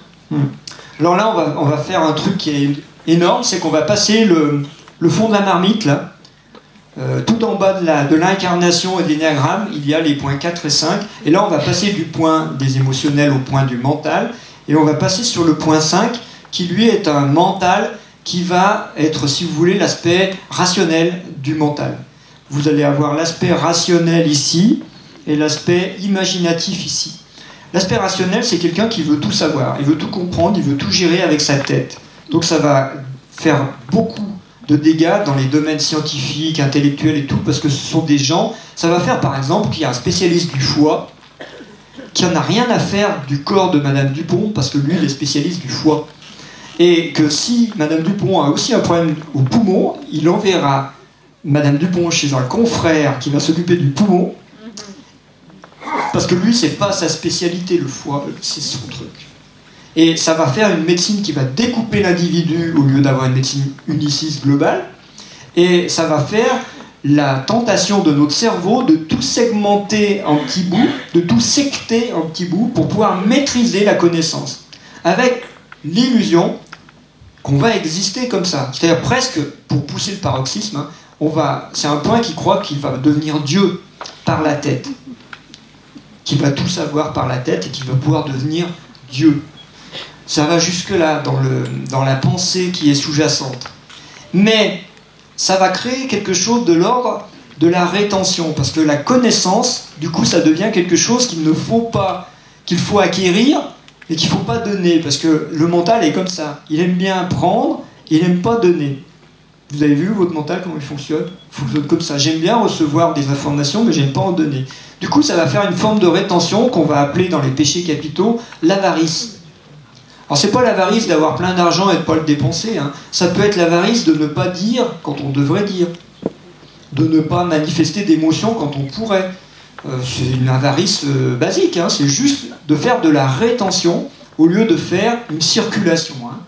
Alors là, on va faire un truc qui est énorme, c'est qu'on va passer le fond de la marmite, là. tout en bas de l'incarnation et de l'énéagramme, il y a les points 4 et 5. Et là, on va passer du point des émotionnels au point du mental. Et on va passer sur le point 5, qui lui est un mental qui va être, si vous voulez, l'aspect rationnel du mental. Vous allez avoir l'aspect rationnel ici et l'aspect imaginatif ici. L'aspect rationnel, c'est quelqu'un qui veut tout savoir, il veut tout comprendre, il veut tout gérer avec sa tête. Donc ça va faire beaucoup de dégâts dans les domaines scientifiques, intellectuels et tout, parce que ce sont des gens, ça va faire par exemple qu'il y a un spécialiste du foie qui n'en a rien à faire du corps de Madame Dupont, parce que lui, il est spécialiste du foie. Et que si Madame Dupont a aussi un problème au poumon, il enverra Madame Dupont chez un confrère qui va s'occuper du poumon, parce que lui, c'est pas sa spécialité, le foie, c'est son truc. Et ça va faire une médecine qui va découper l'individu au lieu d'avoir une médecine uniciste globale. Et ça va faire la tentation de notre cerveau de tout segmenter en petits bouts, de tout secter en petits bouts pour pouvoir maîtriser la connaissance. Avec l'illusion qu'on va exister comme ça. C'est-à-dire presque, pour pousser le paroxysme, hein, c'est un point qui croit qu'il va devenir Dieu par la tête. Qu'il va tout savoir par la tête et qu'il va pouvoir devenir Dieu. Ça va jusque-là dans la pensée qui est sous-jacente. Mais ça va créer quelque chose de l'ordre de la rétention, parce que la connaissance, du coup, ça devient quelque chose qu'il faut acquérir et qu'il ne faut pas donner, parce que le mental est comme ça. Il aime bien prendre, il n'aime pas donner. Vous avez vu votre mental, comment il fonctionne? Il fonctionne comme ça. J'aime bien recevoir des informations, mais j'aime pas en donner. Du coup, ça va faire une forme de rétention qu'on va appeler dans les péchés capitaux l'avarice. Alors c'est pas l'avarice d'avoir plein d'argent et de ne pas le dépenser, hein. Ça peut être l'avarice de ne pas dire quand on devrait dire, de ne pas manifester d'émotion quand on pourrait. C'est une avarice basique, hein. C'est juste de faire de la rétention au lieu de faire une circulation, hein.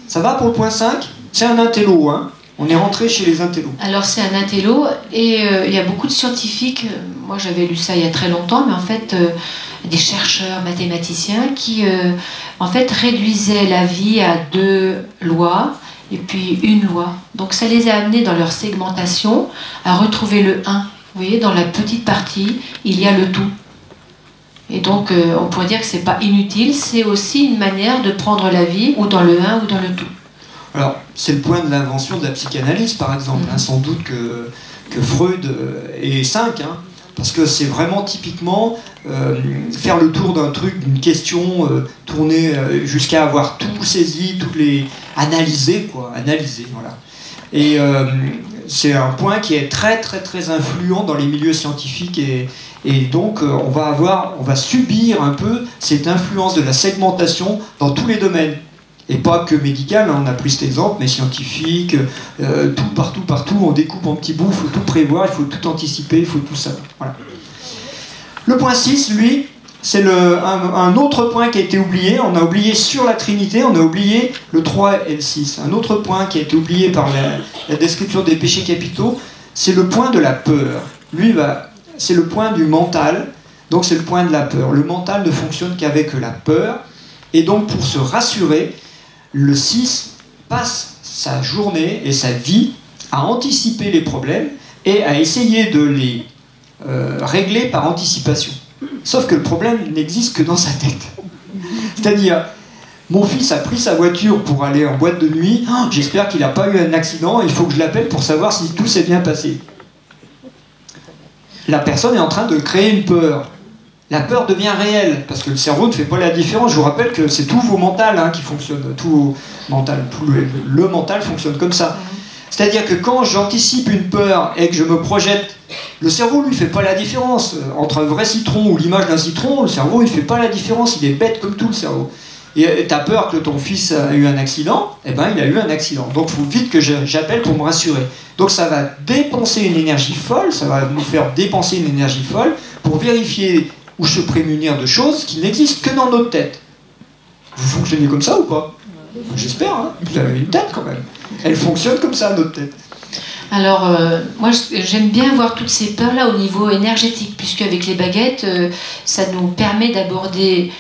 Ça va pour le point 5? C'est un intello, hein. On est rentré chez les intellos. Alors c'est un intello et il y a beaucoup de scientifiques, moi j'avais lu ça il y a très longtemps, mais en fait des chercheurs, mathématiciens qui en fait réduisaient la vie à 2 lois et puis une loi. Donc ça les a amenés dans leur segmentation à retrouver le 1. Vous voyez, dans la petite partie, il y a le tout. Et donc on pourrait dire que c'est pas inutile, c'est aussi une manière de prendre la vie ou dans le 1 ou dans le tout. Alors, c'est le point de l'invention de la psychanalyse, par exemple, hein, sans doute que Freud est 5, hein, parce que c'est vraiment typiquement faire le tour d'un truc, d'une question, tourner jusqu'à avoir tout saisi, toutes les... analyser, voilà. Et c'est un point qui est très, très, très influent dans les milieux scientifiques et donc on va subir un peu cette influence de la segmentation dans tous les domaines. Et pas que médical, hein, on a pris cet exemple, mais scientifique, tout, partout, on découpe en petits bouts, il faut tout prévoir, il faut tout anticiper, il faut tout savoir. Voilà. Le point 6, lui, c'est un autre point qui a été oublié. On a oublié sur la Trinité, on a oublié le 3 et le 6. Un autre point qui a été oublié par la description des péchés capitaux, c'est le point de la peur. Lui, c'est le point du mental, donc c'est le point de la peur. Le mental ne fonctionne qu'avec la peur, et donc pour se rassurer, le 6 passe sa journée et sa vie à anticiper les problèmes et à essayer de les régler par anticipation. Sauf que le problème n'existe que dans sa tête. C'est-à-dire, mon fils a pris sa voiture pour aller en boîte de nuit, oh, j'espère qu'il n'a pas eu un accident, il faut que je l'appelle pour savoir si tout s'est bien passé. La personne est en train de créer une peur. La peur devient réelle, parce que le cerveau ne fait pas la différence. Je vous rappelle que c'est tout vos mental hein, qui fonctionne, le mental fonctionne comme ça. C'est-à-dire que quand j'anticipe une peur et que je me projette, le cerveau lui fait pas la différence. Entre un vrai citron ou l'image d'un citron, le cerveau il fait pas la différence, il est bête comme tout le cerveau. Et t'as peur que ton fils a eu un accident, eh ben il a eu un accident. Donc il faut vite que j'appelle pour me rassurer. Donc ça va dépenser une énergie folle, ça va nous faire dépenser une énergie folle pour vérifier ou se prémunir de choses qui n'existent que dans notre tête. Vous fonctionnez comme ça ou pas? J'espère, hein. Vous avez une tête quand même. Elle fonctionne comme ça, notre tête. Alors, moi j'aime bien voir toutes ces peurs-là au niveau énergétique, puisque avec les baguettes, ça nous permet d'aborder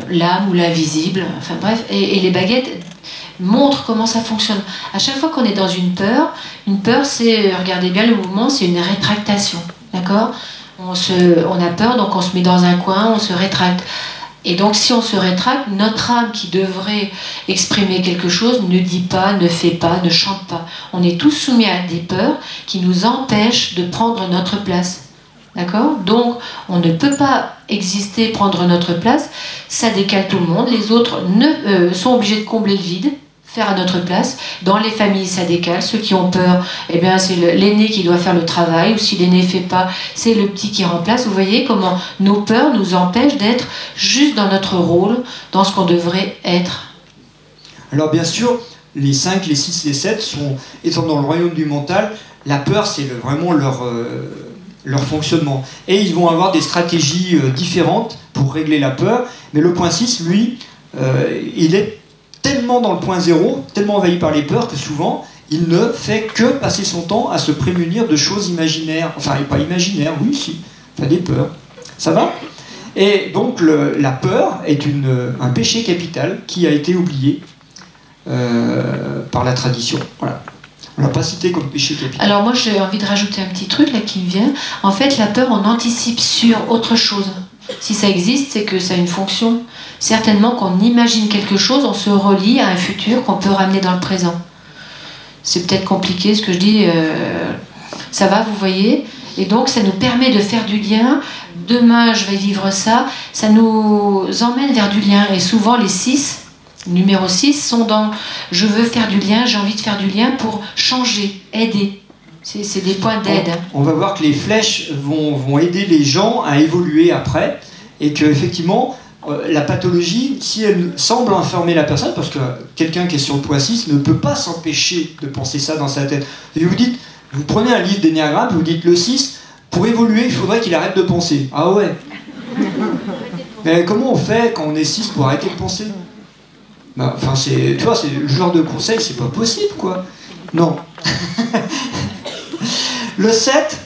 l'âme ou l'invisible, enfin bref, et les baguettes montre comment ça fonctionne. À chaque fois qu'on est dans une peur c'est, regardez bien le mouvement, c'est une rétractation, d'accord? On a peur, donc on se met dans un coin, on se rétracte. Et donc si on se rétracte, notre âme qui devrait exprimer quelque chose ne dit pas, ne fait pas, ne chante pas. On est tous soumis à des peurs qui nous empêchent de prendre notre place. D'accord? Donc on ne peut pas exister, prendre notre place, ça décale tout le monde, les autres sont obligés de combler le vide, faire à notre place. Dans les familles, ça décale. Ceux qui ont peur, eh bien, c'est l'aîné qui doit faire le travail, ou si l'aîné ne fait pas, c'est le petit qui remplace. Vous voyez comment nos peurs nous empêchent d'être juste dans notre rôle, dans ce qu'on devrait être. Alors bien sûr, les 5, les 6, les 7 étant dans le royaume du mental, la peur, c'est vraiment leur fonctionnement. Et ils vont avoir des stratégies différentes pour régler la peur. Mais le point 6, lui, il est tellement dans le point 0, tellement envahi par les peurs que souvent, il ne fait que passer son temps à se prémunir de choses imaginaires. Enfin, pas imaginaires, oui, si. Enfin, des peurs. Ça va? Et donc, la peur est un péché capital qui a été oublié par la tradition. Voilà. On l'a pas cité comme péché capital. Alors moi, j'ai envie de rajouter un petit truc là qui me vient. En fait, la peur, on anticipe sur autre chose. Si ça existe, c'est que ça a une fonction. Certainement qu'on imagine quelque chose, on se relie à un futur qu'on peut ramener dans le présent. C'est peut-être compliqué ce que je dis, ça va, vous voyez? Et donc ça nous permet de faire du lien. Demain, je vais vivre ça. Ça nous emmène vers du lien. Et souvent, les 6, numéro 6, sont dans « je veux faire du lien, j'ai envie de faire du lien pour changer, aider ». C'est des points d'aide. On va voir que les flèches vont aider les gens à évoluer après, et qu'effectivement, la pathologie, si elle semble informer la personne, parce que quelqu'un qui est sur le point 6 ne peut pas s'empêcher de penser ça dans sa tête. Et vous prenez un livre d'énéagramme, vous dites le 6, pour évoluer, il faudrait qu'il arrête de penser. Ah ouais. Mais comment on fait quand on est 6 pour arrêter de penser? Enfin, tu vois, c'est le genre de conseil, c'est pas possible, quoi. Non. Le 7,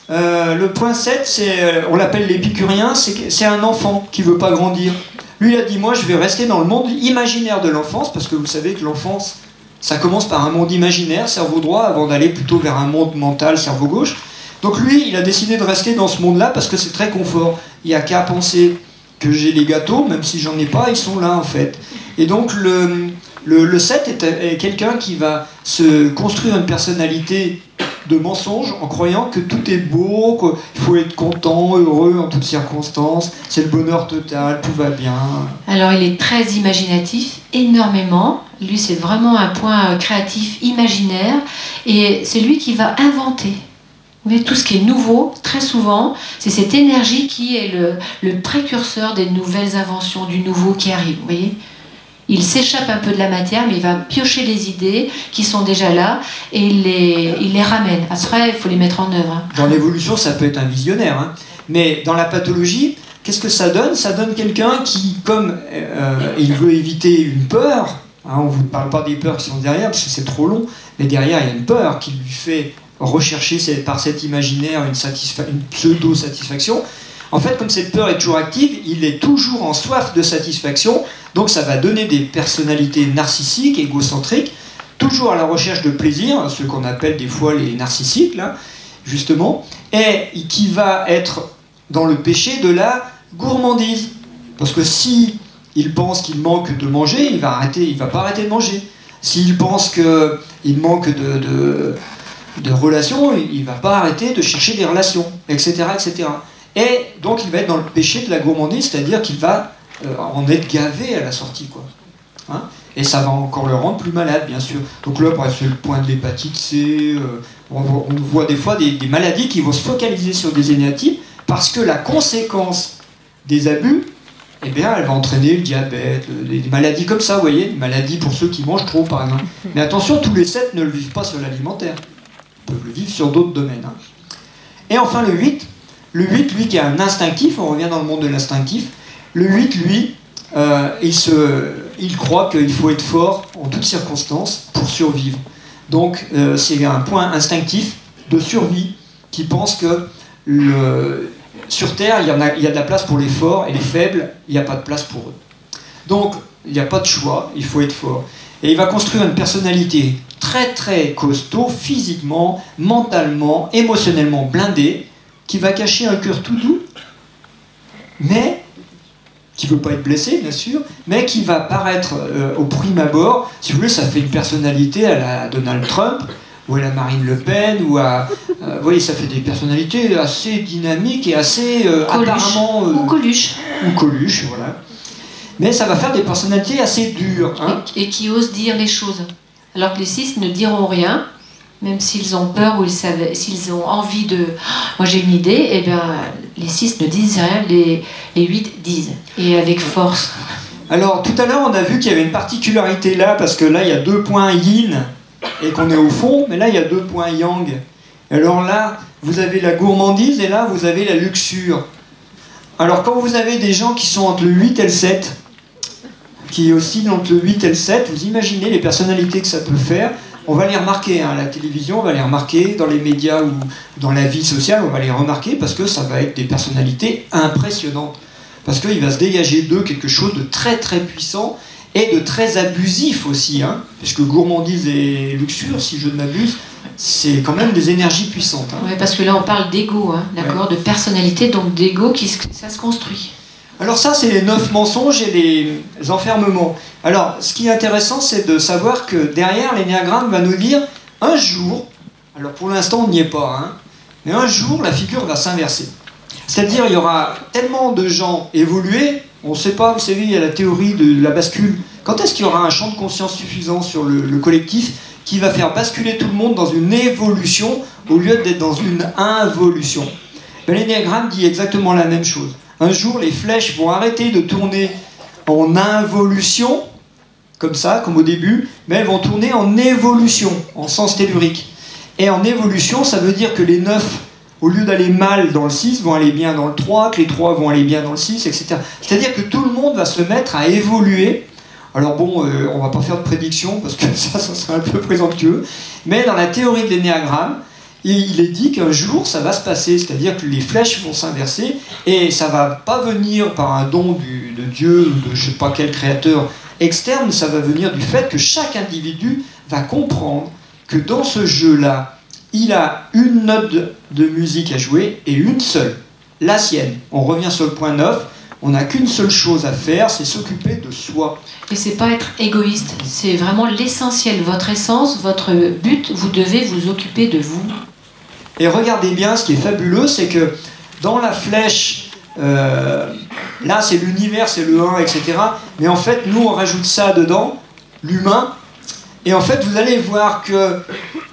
le point 7, on l'appelle l'épicurien, c'est un enfant qui veut pas grandir. Lui, il a dit, moi, je vais rester dans le monde imaginaire de l'enfance, parce que vous savez que l'enfance, ça commence par un monde imaginaire, cerveau droit, avant d'aller plutôt vers un monde mental, cerveau gauche. Donc lui, il a décidé de rester dans ce monde-là, parce que c'est très confort. Il n'y a qu'à penser que j'ai les gâteaux, même si j'en ai pas, ils sont là, en fait. Et donc, le 7 est quelqu'un qui va se construire une personnalité de mensonge en croyant que tout est beau, qu'il faut être content, heureux en toutes circonstances, c'est le bonheur total, tout va bien. Alors il est très imaginatif, énormément. Lui, c'est vraiment un point créatif, imaginaire, et c'est lui qui va inventer. Vous voyez, tout ce qui est nouveau, très souvent, c'est cette énergie qui est le précurseur des nouvelles inventions, du nouveau qui arrive, vous voyez. Il s'échappe un peu de la matière, mais il va piocher les idées qui sont déjà là et il les ramène. Après, il faut les mettre en œuvre. Dans l'évolution, ça peut être un visionnaire. Hein. Mais dans la pathologie, qu'est-ce que ça donne? Ça donne quelqu'un qui, comme il veut éviter une peur, hein, on ne vous parle pas des peurs qui sont derrière, parce que c'est trop long, mais derrière, il y a une peur qui lui fait rechercher par cet imaginaire une pseudo-satisfaction. En fait, comme cette peur est toujours active, il est toujours en soif de satisfaction, donc ça va donner des personnalités narcissiques, égocentriques, toujours à la recherche de plaisir, ce qu'on appelle des fois les narcissiques, là, justement, et qui va être dans le péché de la gourmandise. Parce que si il pense qu'il manque de manger, il va pas arrêter de manger. S'il pense qu'il manque de relations, il va pas arrêter de chercher des relations, etc., etc. Et donc il va être dans le péché de la gourmandise, c'est-à-dire qu'il va en être gavé à la sortie, quoi. Hein, et ça va encore le rendre plus malade, bien sûr. Donc là, c'est le point de l'hépatite C. On voit des fois des maladies qui vont se focaliser sur des énéatypes parce que la conséquence des abus, eh bien, elle va entraîner le diabète, des maladies comme ça, vous voyez, des maladies pour ceux qui mangent trop, par exemple. Mais attention, tous les 7 ne le vivent pas sur l'alimentaire. Ils peuvent le vivre sur d'autres domaines. Hein. Et enfin, le 8, lui, qui est un instinctif, on revient dans le monde de l'instinctif, le 8, lui, il croit qu'il faut être fort en toutes circonstances pour survivre. Donc, c'est un point instinctif de survie qui pense que sur Terre, il y a de la place pour les forts et les faibles, il n'y a pas de place pour eux. Donc, il n'y a pas de choix, il faut être fort. Et il va construire une personnalité très très costaud, physiquement, mentalement, émotionnellement blindé, qui va cacher un cœur tout doux, mais qui ne veut pas être blessé, bien sûr, mais qui va paraître au prime abord, si vous voulez, ça fait une personnalité à la Donald Trump, ou à la Marine Le Pen, ou à... vous voyez, ça fait des personnalités assez dynamiques et assez apparemment... ou Coluche. Ou Coluche, voilà. Mais ça va faire des personnalités assez dures. Hein. Et qui osent dire les choses. Alors que les 6 ne diront rien, même s'ils ont peur ou s'ils ont envie de... Moi j'ai une idée, et bien les 6 ne disent rien, les 8 disent. Et avec force. Alors tout à l'heure on a vu qu'il y avait une particularité là, parce que là il y a 2 points yin, et qu'on est au fond, mais là il y a 2 points yang. Alors là, vous avez la gourmandise, et là vous avez la luxure. Alors quand vous avez des gens qui sont entre le 8 et le 7, qui oscillent entre le 8 et le 7, vous imaginez les personnalités que ça peut faire. On va les remarquer à la télévision, on va les remarquer dans les médias ou dans la vie sociale, on va les remarquer parce que ça va être des personnalités impressionnantes. Parce qu'il va se dégager d'eux quelque chose de très très puissant et de très abusif aussi, hein, puisque gourmandise et luxure, si je ne m'abuse, c'est quand même des énergies puissantes. Hein. Oui, parce que là on parle d'ego, hein, d'accord, de personnalité, donc d'ego, ça se construit. Alors ça, c'est les 9 mensonges et les enfermements. Alors, ce qui est intéressant, c'est de savoir que derrière, l'énéagramme va nous dire, un jour, alors pour l'instant, on n'y est pas, hein, mais un jour, la figure va s'inverser. C'est-à-dire, il y aura tellement de gens évolués, on ne sait pas, vous savez, il y a la théorie de la bascule. Quand est-ce qu'il y aura un champ de conscience suffisant sur le collectif qui va faire basculer tout le monde dans une évolution au lieu d'être dans une involution? Ben, l'énéagramme dit exactement la même chose. Un jour, les flèches vont arrêter de tourner en involution, comme ça, comme au début, mais elles vont tourner en évolution, en sens tellurique. Et en évolution, ça veut dire que les 9, au lieu d'aller mal dans le 6, vont aller bien dans le 3, que les 3 vont aller bien dans le 6, etc. C'est-à-dire que tout le monde va se mettre à évoluer. Alors bon, on va pas faire de prédiction, parce que ça serait un peu présomptueux, mais dans la théorie de l'énéagramme, il est dit qu'un jour ça va se passer, c'est-à-dire que les flèches vont s'inverser et ça va pas venir par un don de Dieu ou de je sais pas quel créateur externe, ça va venir du fait que chaque individu va comprendre que dans ce jeu-là, il a une note de musique à jouer et une seule, la sienne. On revient sur le point 9, on n'a qu'une seule chose à faire, c'est s'occuper de soi. Et c'est pas être égoïste, c'est vraiment l'essentiel, votre essence, votre but, vous devez vous occuper de vous. Et regardez bien, ce qui est fabuleux, c'est que dans la flèche, là c'est l'univers, c'est le 1, etc. Mais en fait, nous on rajoute ça dedans, l'humain. Et en fait, vous allez voir que,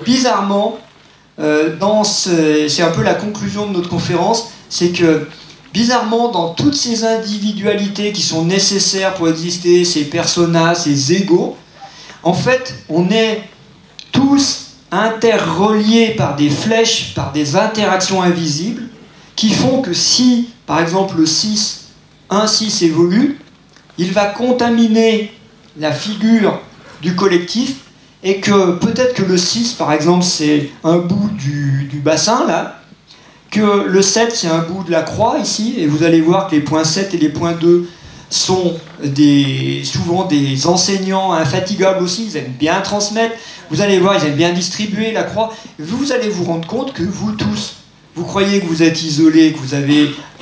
bizarrement, c'est un peu la conclusion de notre conférence, c'est que, bizarrement, dans toutes ces individualités qui sont nécessaires pour exister, ces personas, ces égos, en fait, on est tous interreliés par des flèches, par des interactions invisibles, qui font que si, par exemple, un 6 évolue, il va contaminer la figure du collectif, et que peut-être que le 6, par exemple, c'est un bout du bassin, là, que le 7, c'est un bout de la croix, ici, et vous allez voir que les points 7 et les points 2 sont souvent des enseignants infatigables aussi, ils aiment bien transmettre, vous allez voir, ils aiment bien distribuer la croix, vous allez vous rendre compte que vous tous, vous croyez que vous êtes isolés,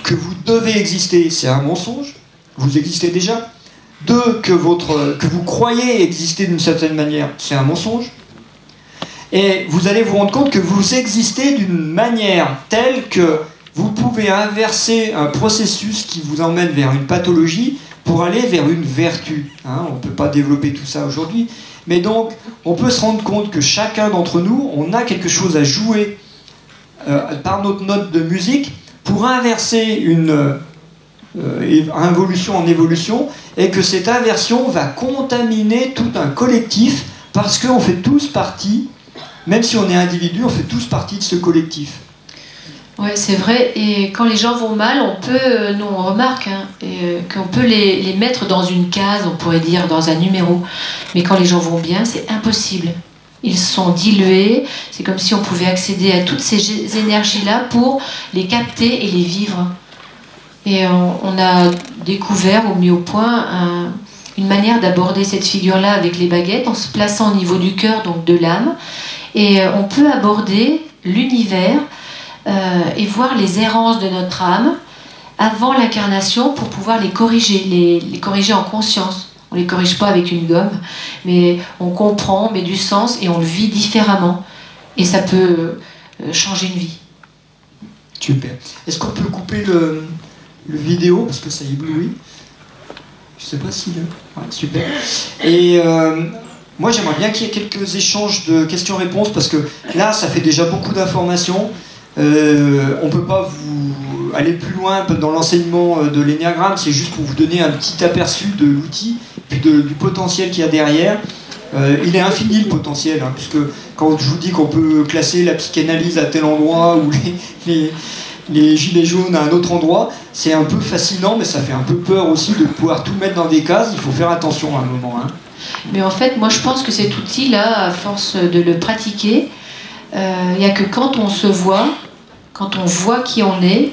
que vous devez exister, c'est un mensonge, vous existez déjà. 2, que vous croyez exister d'une certaine manière, c'est un mensonge. Et vous allez vous rendre compte que vous existez d'une manière telle que vous pouvez inverser un processus qui vous emmène vers une pathologie pour aller vers une vertu. Hein, on ne peut pas développer tout ça aujourd'hui. Mais donc, on peut se rendre compte que chacun d'entre nous, on a quelque chose à jouer par notre note de musique pour inverser une involution en évolution, et que cette inversion va contaminer tout un collectif parce qu'on fait tous partie, même si on est individu, on fait tous partie de ce collectif. Oui, c'est vrai, et quand les gens vont mal, on peut, nous on remarque, hein, qu'on peut les mettre dans une case, on pourrait dire dans un numéro, mais quand les gens vont bien, c'est impossible. Ils sont dilués, c'est comme si on pouvait accéder à toutes ces énergies-là pour les capter et les vivre. Et on a découvert, ou mis au point, une manière d'aborder cette figure-là avec les baguettes en se plaçant au niveau du cœur, donc de l'âme. Et on peut aborder l'univers et voir les errances de notre âme avant l'incarnation pour pouvoir les corriger, les corriger en conscience. On ne les corrige pas avec une gomme, mais on comprend, on met du sens et on le vit différemment. Et ça peut changer une vie. Super. Est-ce qu'on peut couper le vidéo parce que ça éblouit? Je sais pas si... Ouais, super. Et moi j'aimerais bien qu'il y ait quelques échanges de questions-réponses parce que là ça fait déjà beaucoup d'informations. On ne peut pas vous aller plus loin dans l'enseignement de l'énéagramme, c'est juste pour vous donner un petit aperçu de l'outil puis du potentiel qu'il y a derrière. Il est infini le potentiel, hein, puisque quand je vous dis qu'on peut classer la psychanalyse à tel endroit ou les gilets jaunes à un autre endroit, c'est un peu fascinant, mais ça fait un peu peur aussi de pouvoir tout mettre dans des cases. Il faut faire attention à un moment. Hein. Mais en fait, moi je pense que cet outil-là, à force de le pratiquer, il n'y a que quand on se voit, quand on voit qui on est,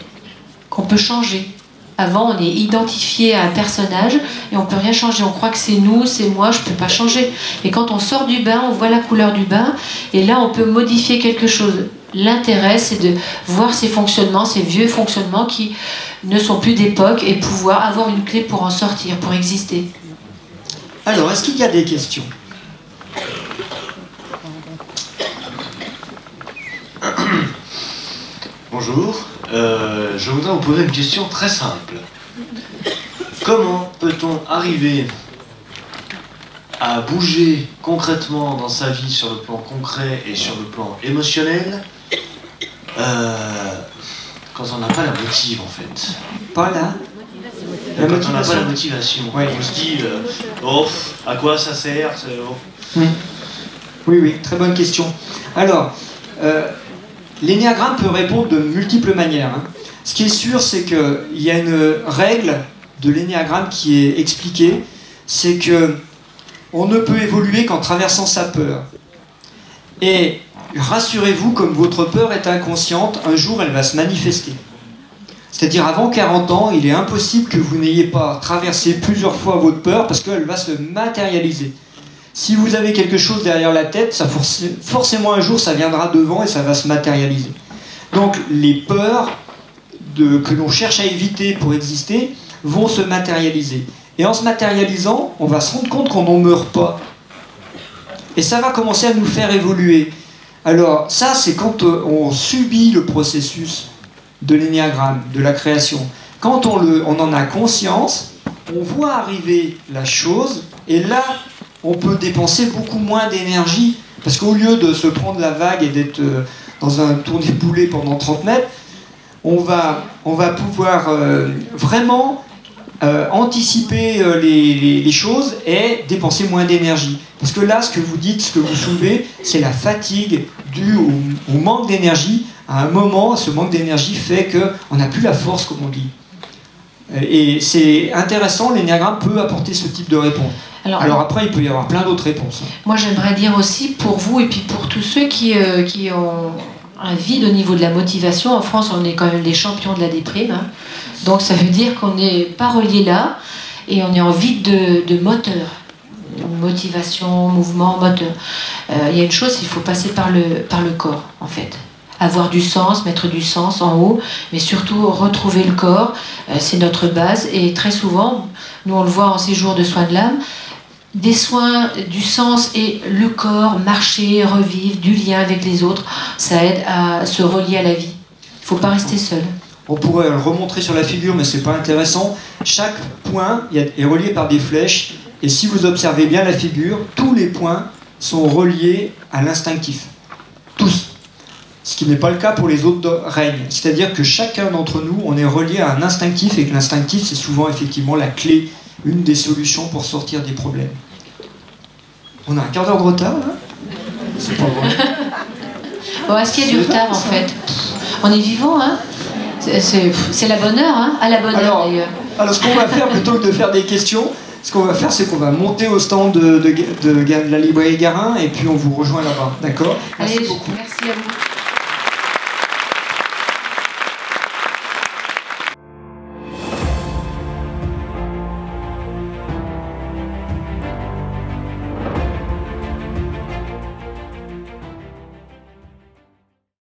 qu'on peut changer. Avant, on est identifié à un personnage et on ne peut rien changer. On croit que c'est nous, c'est moi, je ne peux pas changer. Et quand on sort du bain, on voit la couleur du bain et là, on peut modifier quelque chose. L'intérêt, c'est de voir ces fonctionnements, ces vieux fonctionnements qui ne sont plus d'époque et pouvoir avoir une clé pour en sortir, pour exister. Alors, est-ce qu'il y a des questions ? Bonjour, je voudrais vous poser une question très simple. Comment peut-on arriver à bouger concrètement dans sa vie sur le plan concret et sur le plan émotionnel quand on n'a pas la motive en fait? Pas là. Quand on n'a pas la motivation, ouais. On se dit oh, à quoi ça sert oui. Oui, très bonne question. Alors, l'énéagramme peut répondre de multiples manières. Hein. Ce qui est sûr, c'est qu'il y a une règle de l'énéagramme qui est expliquée, c'est que on ne peut évoluer qu'en traversant sa peur. Et rassurez-vous, comme votre peur est inconsciente, un jour elle va se manifester. C'est-à-dire avant 40 ans, il est impossible que vous n'ayez pas traversé plusieurs fois votre peur parce qu'elle va se matérialiser. Si vous avez quelque chose derrière la tête, ça forcément un jour ça viendra devant et ça va se matérialiser. Donc les peurs que l'on cherche à éviter pour exister vont se matérialiser. Et en se matérialisant, on va se rendre compte qu'on n'en meurt pas. Et ça va commencer à nous faire évoluer. Alors ça, c'est quand on subit le processus de l'énéagramme, de la création. Quand on en a conscience, on voit arriver la chose, et là, on peut dépenser beaucoup moins d'énergie, parce qu'au lieu de se prendre la vague et d'être dans un tourné-boulet pendant 30 mètres, on va pouvoir vraiment anticiper les choses et dépenser moins d'énergie. Parce que là, ce que vous dites, ce que vous soulevez, c'est la fatigue due au manque d'énergie. À un moment, ce manque d'énergie fait qu'on n'a plus la force, comme on dit. Et c'est intéressant, l'énéagramme peut apporter ce type de réponse. Alors après, il peut y avoir plein d'autres réponses. Moi, j'aimerais dire aussi pour vous et puis pour tous ceux qui ont un vide au niveau de la motivation. En France, on est quand même des champions de la déprime. Hein. Donc ça veut dire qu'on n'est pas relié là et on est en vide de moteur. Motivation, mouvement, moteur. Il y a une chose, il faut passer par le corps, en fait. Avoir du sens, mettre du sens en haut, mais surtout retrouver le corps, c'est notre base. Et très souvent, nous on le voit en séjour de soins de l'âme, des soins du sens et le corps, marcher, revivre, du lien avec les autres, ça aide à se relier à la vie. Il ne faut pas rester seul. On pourrait le remontrer sur la figure, mais c'est pas intéressant. Chaque point est relié par des flèches, et si vous observez bien la figure, tous les points sont reliés à l'instinctif. Tous. Ce qui n'est pas le cas pour les autres règnes. C'est-à-dire que chacun d'entre nous, on est relié à un instinctif, et que l'instinctif, c'est souvent effectivement la clé, une des solutions pour sortir des problèmes. On a un quart d'heure de retard, là ? C'est pas vrai. Bon, est-ce qu'il y a du retard, en fait ? On est vivant, hein ? C'est la bonne heure, hein ? À la bonne heure, d'ailleurs. Alors, ce qu'on va faire, plutôt que de faire des questions, ce qu'on va faire, c'est qu'on va monter au stand de la librairie Garin, et puis on vous rejoint là-bas. D'accord ? Allez, merci beaucoup. Merci à vous.